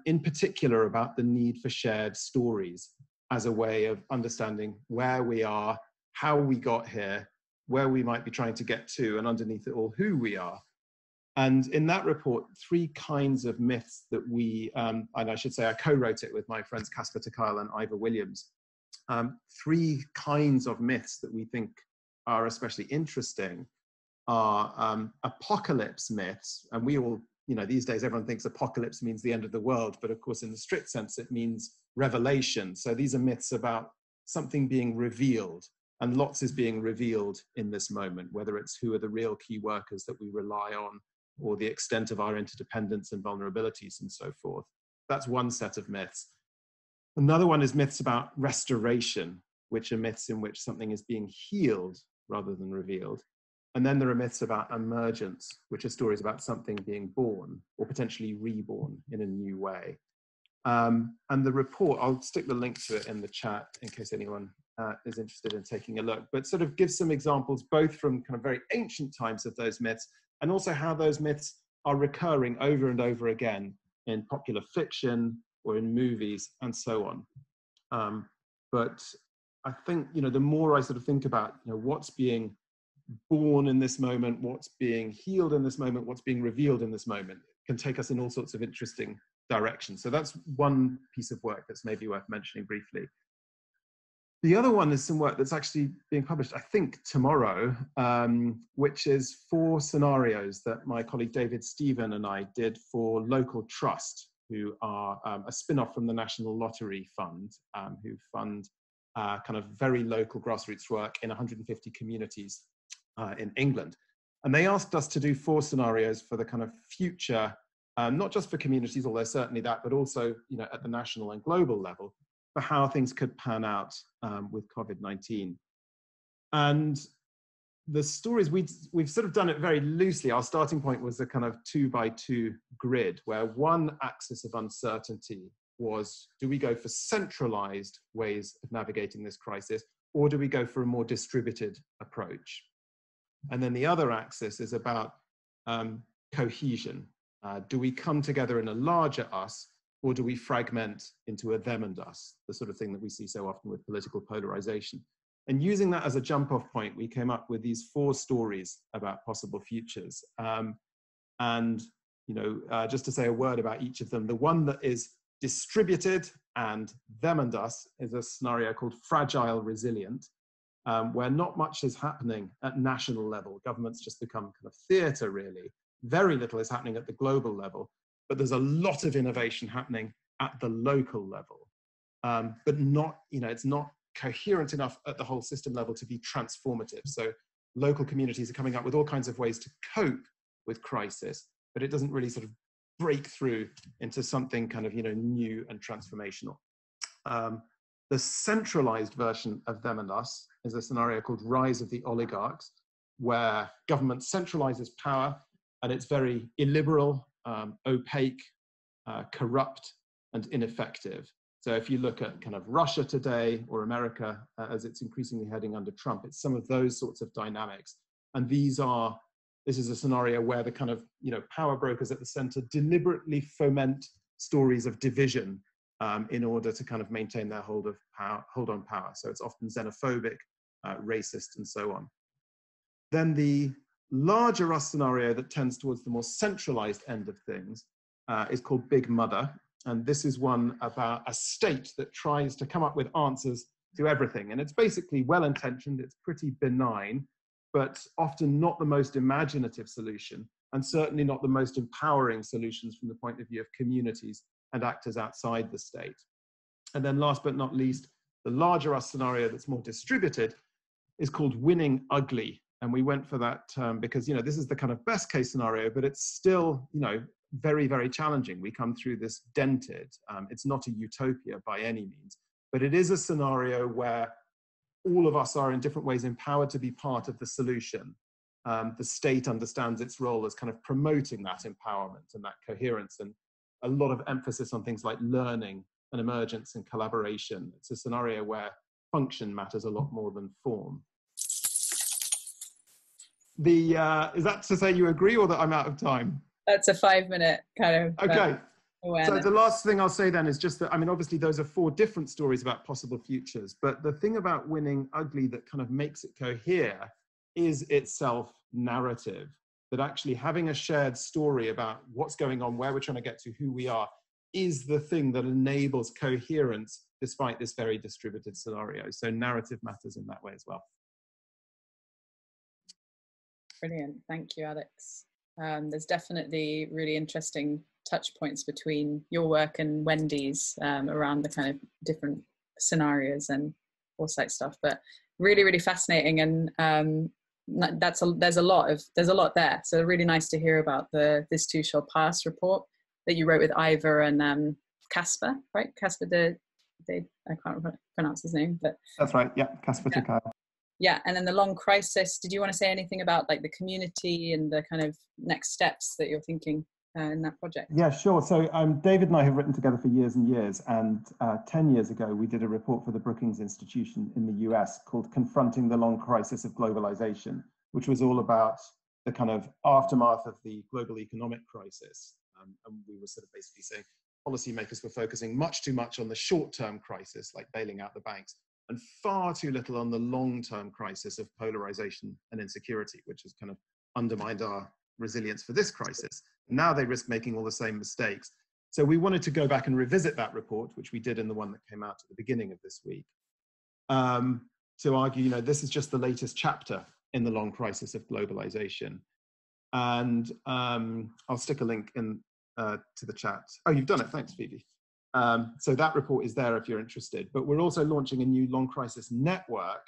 In particular about the need for shared stories as a way of understanding where we are, how we got here, where we might be trying to get to, and underneath it all, who we are. And in that report, 3 kinds of myths that we, and I should say I co-wrote it with my friends Casper ter Kuile and Ivor Williams, 3 kinds of myths that we think are especially interesting are apocalypse myths. And we all, these days everyone thinks apocalypse means the end of the world, but of course in the strict sense it means revelation. So these are myths about something being revealed, and lots is being revealed in this moment, whether it's who are the real key workers that we rely on, or the extent of our interdependence and vulnerabilities and so forth. That's one set of myths. Another one is myths about restoration, which are myths in which something is being healed rather than revealed. And then there are myths about emergence, which are stories about something being born or potentially reborn in a new way. And the report, I'll stick the link to it in the chat in case anyone is interested in taking a look, but sort of gives some examples both from kind of very ancient times of those myths, and also how those myths are recurring over and over again in popular fiction or in movies and so on. But I think, the more I sort of think about, what's being born in this moment, what's being healed in this moment, what's being revealed in this moment, can take us in all sorts of interesting directions. So that's one piece of work that's maybe worth mentioning briefly. The other one is some work that's actually being published, I think, tomorrow, which is 4 scenarios that my colleague David Stephen and I did for Local Trust, who are a spin-off from the National Lottery Fund, who fund kind of very local grassroots work in 150 communities in England. And they asked us to do 4 scenarios for the kind of future, not just for communities, although certainly that, but also at the national and global level, for how things could pan out with COVID-19. And the stories, we've sort of done it very loosely. Our starting point was a kind of 2x2 grid, where one axis of uncertainty was, do we go for centralized ways of navigating this crisis, or do we go for a more distributed approach? And then the other axis is about cohesion. Do we come together in a larger us, or do we fragment into a them and us, the sort of thing that we see so often with political polarization? And using that as a jump-off point, we came up with these 4 stories about possible futures. Just to say a word about each of them, the one that is distributed and them and us is a scenario called fragile resilient, where not much is happening at national level. Governments just become kind of theatre, really. Very little is happening at the global level, but there's a lot of innovation happening at the local level. But not, it's not coherent enough at the whole system level to be transformative. So local communities are coming up with all kinds of ways to cope with crisis, but it doesn't really sort of break through into something kind of, new and transformational. The centralized version of them and us is a scenario called Rise of the Oligarchs, where government centralizes power and it's very illiberal, opaque, corrupt, and ineffective. So if you look at kind of Russia today or America as it's increasingly heading under Trump, it's some of those sorts of dynamics. And this is a scenario where the kind of, power brokers at the center deliberately foment stories of division in order to kind of maintain their hold on power. So it's often xenophobic, racist, and so on. Then the larger us scenario that tends towards the more centralized end of things is called Big Mother. And this is one about a state that tries to come up with answers to everything. And it's basically well-intentioned, it's pretty benign, but often not the most imaginative solution, and certainly not the most empowering solutions from the point of view of communities and actors outside the state. And then last but not least, the larger us scenario that's more distributed is called Winning Ugly. And we went for that term because, this is the kind of best case scenario, but it's still, very, very challenging. We come through this dented. It's not a utopia by any means, but it is a scenario where all of us are in different ways empowered to be part of the solution. The state understands its role as kind of promoting that empowerment and that coherence, and a lot of emphasis on things like learning and emergence and collaboration. It's a scenario where function matters a lot more than form. Is that to say you agree, or that I'm out of time? That's a 5-minute kind of okay. Awareness. So the last thing I'll say then is just that, obviously those are 4 different stories about possible futures, but the thing about Winning Ugly that kind of makes it cohere is itself narrative. That actually having a shared story about what's going on, where we're trying to get to, who we are, is the thing that enables coherence despite this very distributed scenario. So narrative matters in that way as well. Brilliant. Thank you, Alex. There's definitely really interesting touch points between your work and Wendy's around the kind of different scenarios and Foresight stuff, but really, really fascinating. And there's a lot there. So really nice to hear about the This Too Shall Pass report that you wrote with Ivor and Casper, right? Casper I can't pronounce his name, but that's right. Yeah, Casper Tikaya. Yeah, and then the long crisis. Did you want to say anything about like the community and the kind of next steps that you're thinking in that project? Yeah, sure. So David and I have written together for years and years, and 10 years ago we did a report for the Brookings Institution in the US called Confronting the Long Crisis of Globalization, which was all about the kind of aftermath of the global economic crisis. And we were sort of basically saying policymakers were focusing much too much on the short-term crisis, like bailing out the banks, and far too little on the long-term crisis of polarization and insecurity, which has kind of undermined our resilience for this crisis. Now they risk making all the same mistakes. So we wanted to go back and revisit that report, which we did in the one that came out at the beginning of this week, to argue, you know, this is just the latest chapter in the long crisis of globalization. And I'll stick a link in to the chat. Oh, you've done it. Thanks, Phoebe. So that report is there if you're interested. But we're also launching a new long crisis network,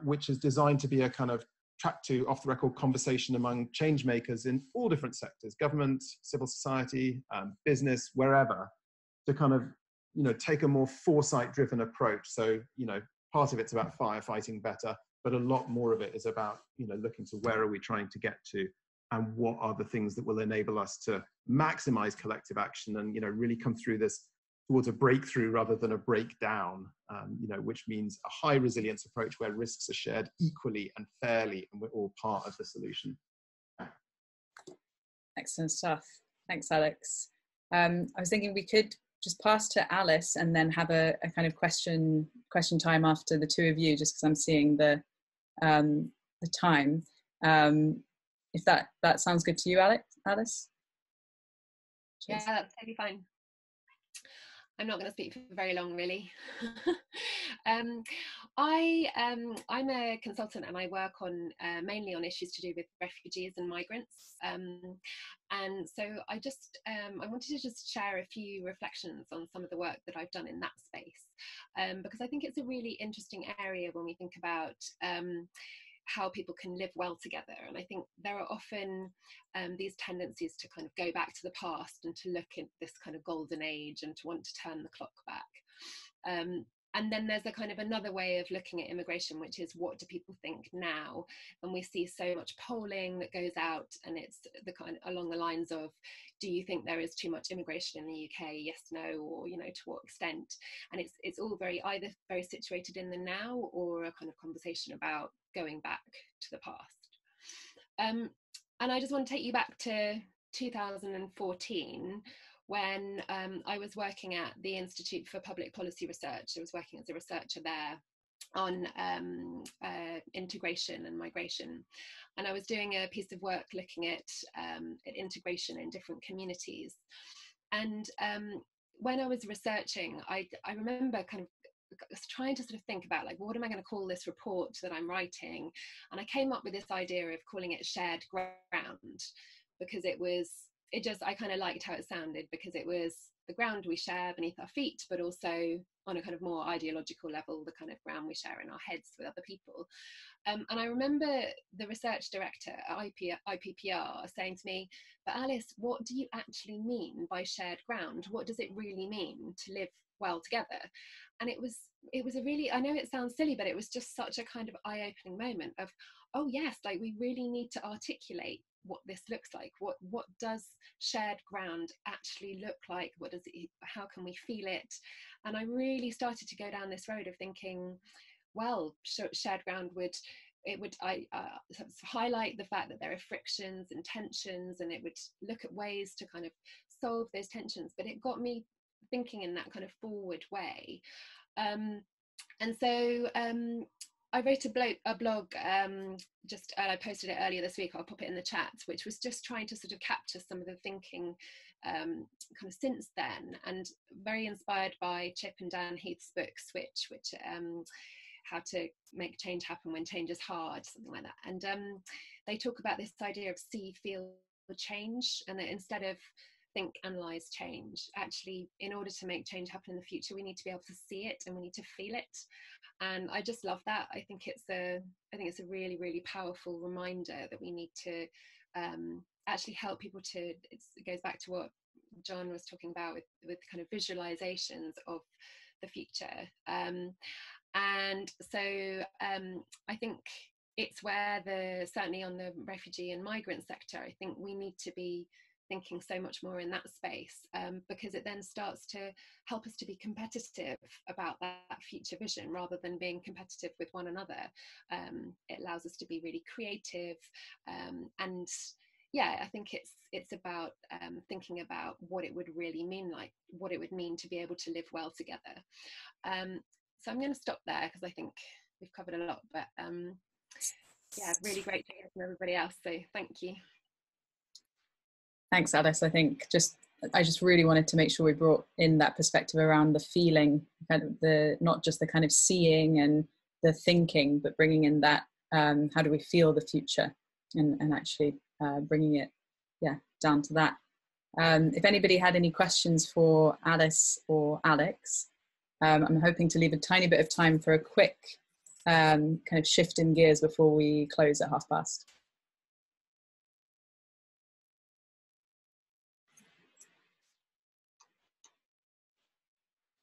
which is designed to be a kind of track to off-the-record conversation among change makers in all different sectors, government, civil society, business, wherever, to kind of, you know, take a more foresight-driven approach. So, you know, part of it's about firefighting better, but a lot more of it is about, you know, looking to where are we trying to get to, and what are the things that will enable us to maximize collective action and, you know, really come through this towards a breakthrough rather than a breakdown, you know, which means a high resilience approach where risks are shared equally and fairly, and we're all part of the solution. Excellent stuff. Thanks, Alex. I was thinking we could just pass to Alice and then have a kind of question time after the two of you, just because I'm seeing the time. If that sounds good to you, Alice? Cheers. Yeah, that's totally fine. I'm not going to speak for very long, really. I'm a consultant and I work on mainly on issues to do with refugees and migrants. And so I wanted to just share a few reflections on some of the work that I've done in that space, because I think it's a really interesting area when we think about how people can live well together. And I think there are often these tendencies to kind of go back to the past and to look at this kind of golden age and to want to turn the clock back. And then there's a kind of another way of looking at immigration, which is what do people think now? And we see so much polling that goes out, and it's the kind of along the lines of, do you think there is too much immigration in the UK? Yes, no, or, you know, to what extent? And it's all either very situated in the now or a kind of conversation about going back to the past. And I just want to take you back to 2014, when I was working at the Institute for Public Policy Research. I was working as a researcher there on integration and migration. And I was doing a piece of work looking at integration in different communities. And when I was researching, I remember kind of trying to sort of think about, like, what am I going to call this report that I'm writing? And I came up with this idea of calling it shared ground, because I kind of liked how it sounded, because it was the ground we share beneath our feet, but also on a kind of more ideological level, the kind of ground we share in our heads with other people. And I remember the research director at IPPR saying to me, but Alice, what do you actually mean by shared ground? What does it really mean to live well together? And it was a really, I know it sounds silly, but it was just such a kind of eye-opening moment of, oh yes, like we really need to articulate what this looks like. What does shared ground actually look like? How can we feel it? And I really started to go down this road of thinking, well, shared ground would highlight the fact that there are frictions and tensions, and it would look at ways to kind of solve those tensions. But it got me thinking in that kind of forward way. And so I wrote a blog, I posted it earlier this week, I'll pop it in the chat, which was just trying to sort of capture some of the thinking kind of since then, and very inspired by Chip and Dan Heath's book Switch, which how to make change happen when change is hard, something like that. And they talk about this idea of see, feel, change, and that instead of think, analyze, change, actually in order to make change happen in the future, we need to be able to see it and we need to feel it. And I just love that. I think it's a really, really powerful reminder that we need to actually help people to, it goes back to what John was talking about with kind of visualizations of the future. And so I think it's where certainly on the refugee and migrant sector, I think we need to be thinking so much more in that space, because it then starts to help us to be competitive about that future vision rather than being competitive with one another. It allows us to be really creative, and yeah, I think it's about thinking about what it would really mean, like what it would mean to be able to live well together. So I'm going to stop there because I think we've covered a lot, but yeah, really great to hear from everybody else. So thank you. Thanks, Alice. I think I just really wanted to make sure we brought in that perspective around the feeling, kind of not just the kind of seeing and the thinking, but bringing in that how do we feel the future, and actually bringing it, down to that. If anybody had any questions for Alice or Alex, I'm hoping to leave a tiny bit of time for a quick kind of shift in gears before we close at past.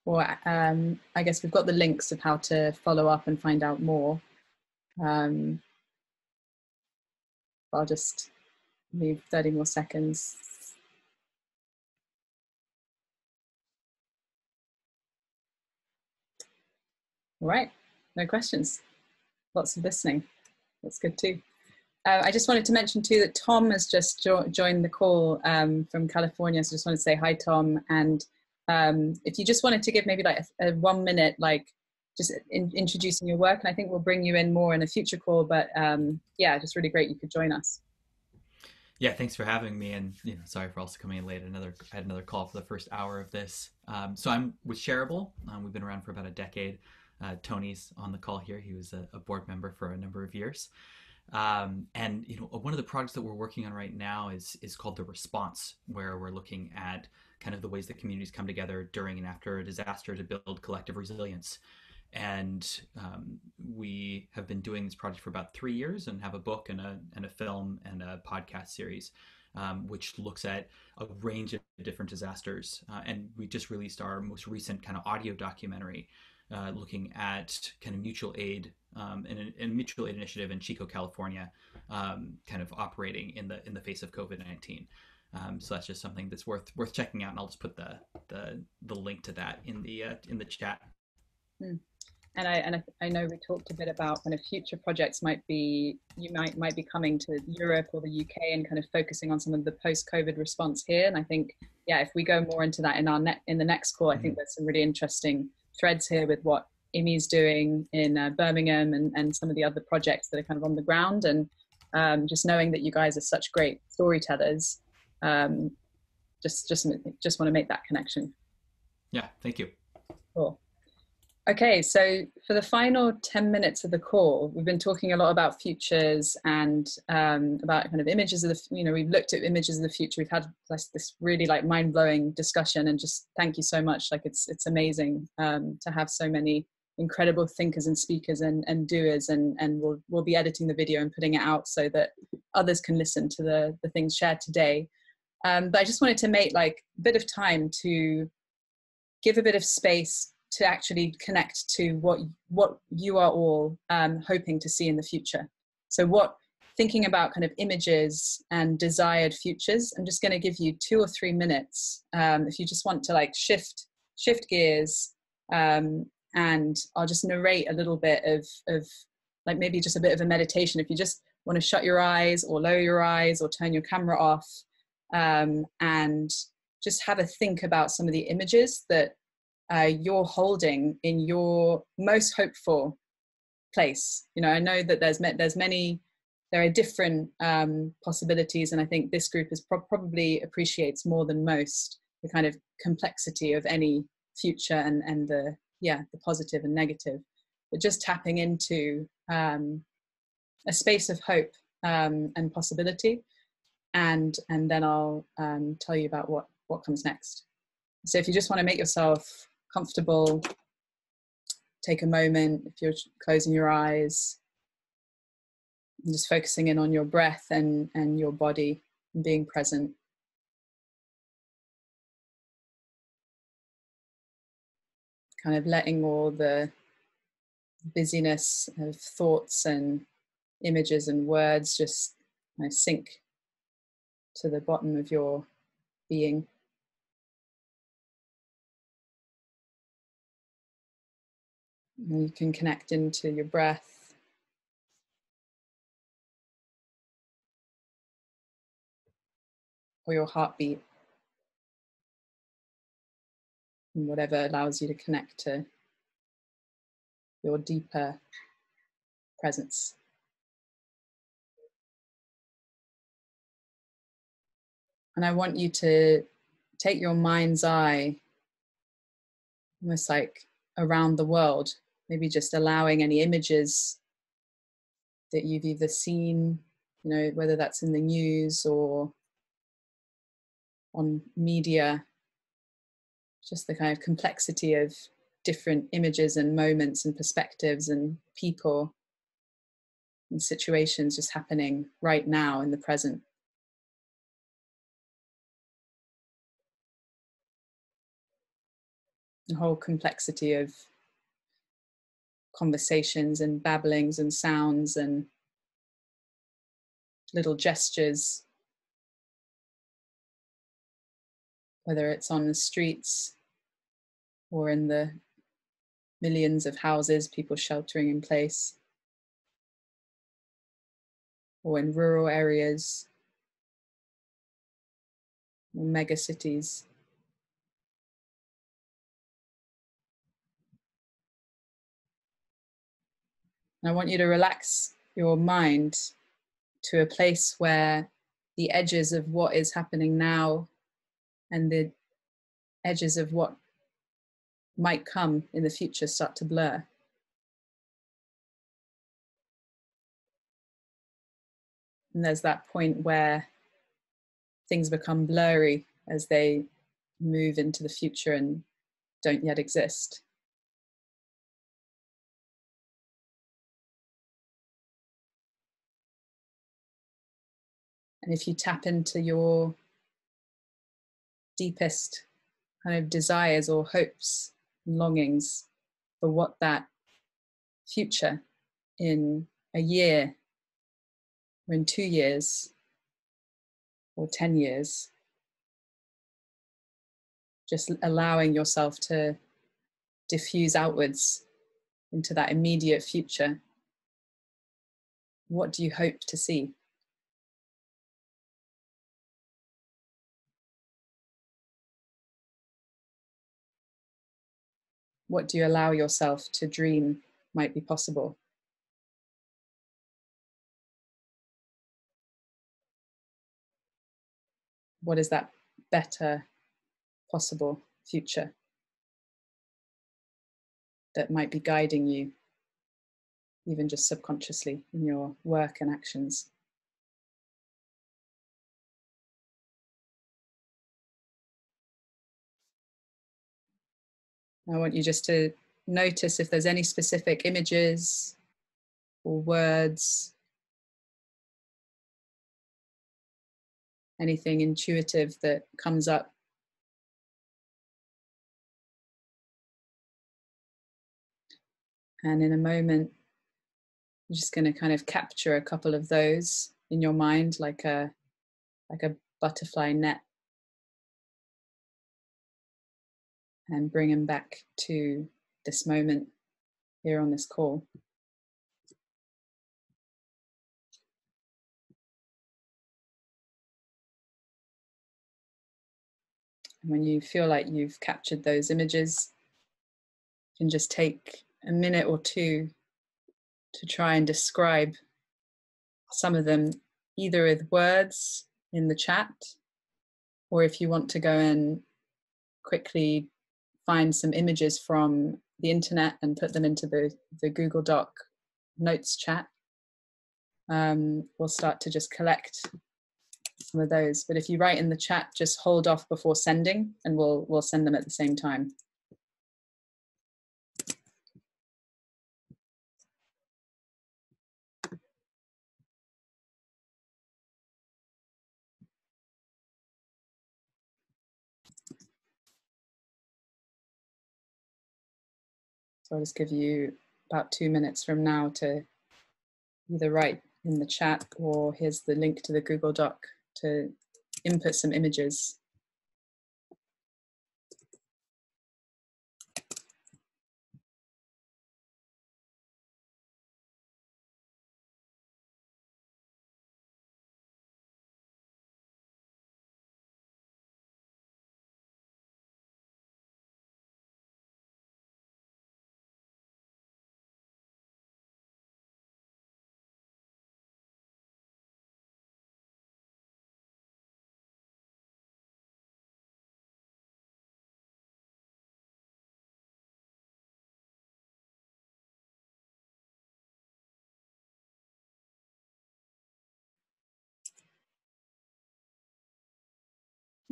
Or I guess we've got the links of how to follow up and find out more. I'll just leave 30 more seconds. All right, no questions. Lots of listening. That's good too. I just wanted to mention too that Tom has just joined the call from California. So just want to say hi, Tom. And if you just wanted to give maybe like a 1 minute, like just introducing your work, and I think we'll bring you in more in a future call, but yeah, just really great you could join us. Yeah, thanks for having me, and sorry for also coming in late. I had another call for the first hour of this. So I'm with Shareable. We've been around for about a decade. Tony's on the call here. He was a board member for a number of years. And one of the projects that we're working on right now is called The Response, where we're looking at kind of the ways that communities come together during and after a disaster to build collective resilience. And we have been doing this project for about 3 years and have a book and a film and a podcast series, which looks at a range of different disasters. And we just released our most recent kind of audio documentary looking at kind of mutual aid and a mutual aid initiative in Chico, California, kind of operating in the face of COVID-19. So that's just something that's worth checking out, and I'll just put the link to that in the chat. And I know we talked a bit about kind of future projects might be coming to Europe or the UK and kind of focusing on some of the post-COVID response here. And I think, yeah, if we go more into that in the next call, I think there's some really interesting threads here with what Imi's doing in Birmingham and some of the other projects that are kind of on the ground. And just knowing that you guys are such great storytellers, just want to make that connection. Yeah, thank you. Cool. Okay, so for the final 10 minutes of the call, we've been talking a lot about futures and about kind of images of we've looked at images of the future. We've had this really like mind-blowing discussion, and just thank you so much. Like it's amazing to have so many incredible thinkers and speakers and doers, and we'll be editing the video and putting it out so that others can listen to the things shared today. But I just wanted to make like a bit of time to give a bit of space to actually connect to what you are all hoping to see in the future. So thinking about kind of images and desired futures, I'm just going to give you 2 or 3 minutes if you just want to like shift gears, and I'll just narrate a little bit of like maybe just a bit of a meditation. If you just want to shut your eyes or lower your eyes or turn your camera off, and just have a think about some of the images that you're holding in your most hopeful place. I know that there are different possibilities, and I think this group is probably appreciates more than most the kind of complexity of any future and the positive and negative, but just tapping into a space of hope and possibility, and then I'll tell you about what comes next. So if you just want to make yourself comfortable, take a moment, if you're closing your eyes, and just focusing in on your breath and your body, and being present. Kind of letting all the busyness of thoughts and images and words just kind of sink to the bottom of your being. And you can connect into your breath, or your heartbeat, and whatever allows you to connect to your deeper presence. And I want you to take your mind's eye almost like around the world, maybe just allowing any images that you've either seen, you know, whether that's in the news or on media, just the kind of complexity of different images and moments and perspectives and people and situations just happening right now in the present. The whole complexity of conversations and babblings and sounds and little gestures, whether it's on the streets or in the millions of houses, people sheltering in place, or in rural areas or mega cities. And I want you to relax your mind to a place where the edges of what is happening now and the edges of what might come in the future start to blur. And there's that point where things become blurry as they move into the future and don't yet exist. And if you tap into your deepest kind of desires or hopes, longings for what that future in a year or in 2 years or 10 years, just allowing yourself to diffuse outwards into that immediate future. What do you hope to see? What do you allow yourself to dream might be possible? What is that better possible future that might be guiding you, even just subconsciously in your work and actions? I want you just to notice if there's any specific images or words, anything intuitive that comes up. And in a moment, you're just going to kind of capture a couple of those in your mind, like a butterfly net, and bring them back to this moment here on this call. And when you feel like you've captured those images, you can just take a minute or two to try and describe some of them, either with words in the chat, or if you want to go and quickly find some images from the internet and put them into the Google Doc notes chat, we'll start to just collect some of those. But if you write in the chat, just hold off before sending, and we'll send them at the same time. So I'll just give you about 2 minutes from now to either write in the chat, or here's the link to the Google Doc to input some images.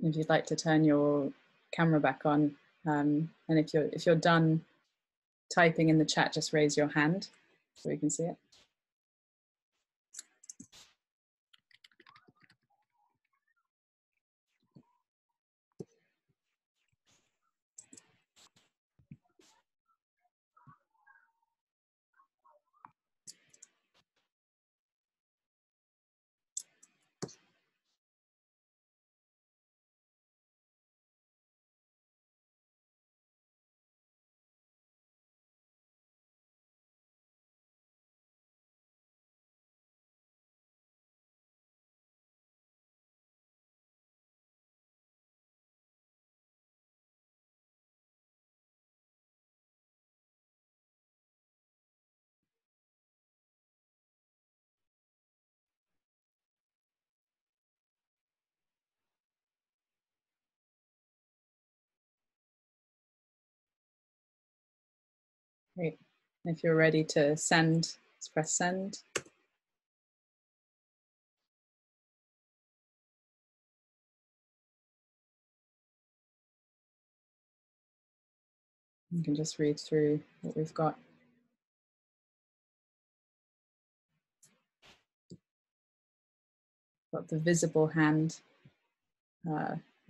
If you'd like to turn your camera back on, and if you're done typing in the chat, just raise your hand so we can see it. Great. If you're ready to send, let's press send. You can just read through what we've got. Got the visible hand,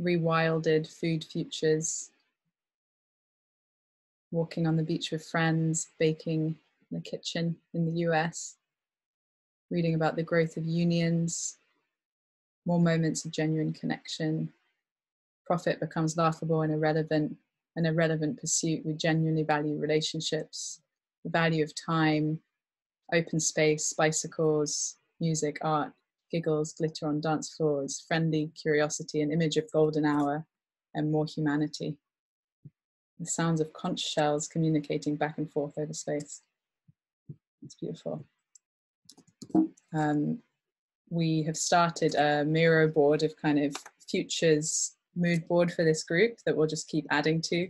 rewilded food futures, walking on the beach with friends, baking in the kitchen in the US, reading about the growth of unions, more moments of genuine connection. Profit becomes laughable and irrelevant, an irrelevant pursuit. We genuinely value relationships, the value of time, open space, bicycles, music, art, giggles, glitter on dance floors, friendly curiosity, an image of golden hour, and more humanity. The sounds of conch shells communicating back and forth over space. It's beautiful. We have started a Miro board of kind of futures mood board for this group that we'll just keep adding to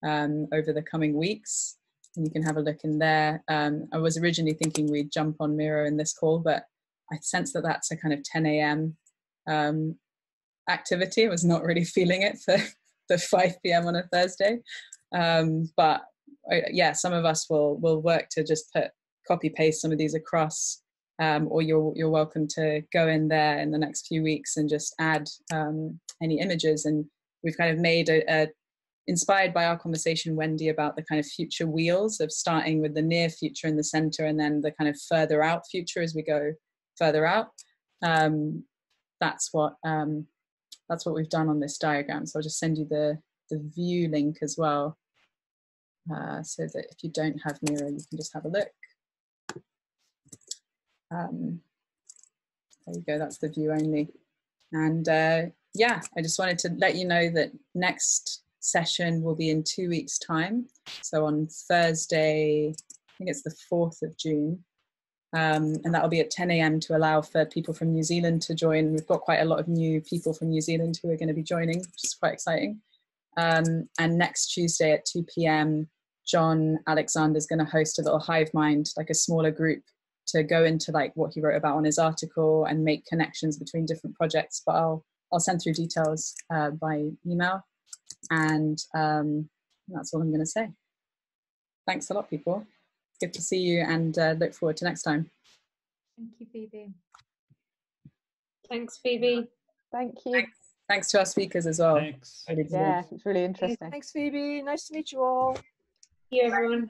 over the coming weeks. And you can have a look in there. I was originally thinking we'd jump on Miro in this call, but I sense that that's a kind of 10 a.m. Activity. I was not really feeling it for the 5 p.m. on a Thursday. But yeah, some of us will work to just copy paste some of these across, or you're welcome to go in there in the next few weeks and just add any images. And we've kind of made inspired by our conversation, Wendy, about the kind of future wheels of starting with the near future in the center and then the kind of further out future as we go further out. That's what we've done on this diagram. So I'll just send you the view link as well, so that if you don't have Miro, you can just have a look. There you go, that's the view only. And yeah, I just wanted to let you know that next session will be in 2 weeks' time. So on Thursday, I think it's the 4th of June. And that'll be at 10 a.m. to allow for people from New Zealand to join. We've got quite a lot of new people from New Zealand who are going to be joining, which is quite exciting. And next Tuesday at 2 p.m, John Alexander is going to host a little hive mind, like a smaller group to go into like what he wrote about on his article and make connections between different projects. But I'll send through details by email, and that's all I'm going to say. Thanks a lot, people. Good to see you, and look forward to next time. Thank you, Phoebe. Thanks, Phoebe. Thank you. Thanks to our speakers as well. Thanks. Yeah, it's really interesting. Thanks, Phoebe. Nice to meet you all. See you, everyone.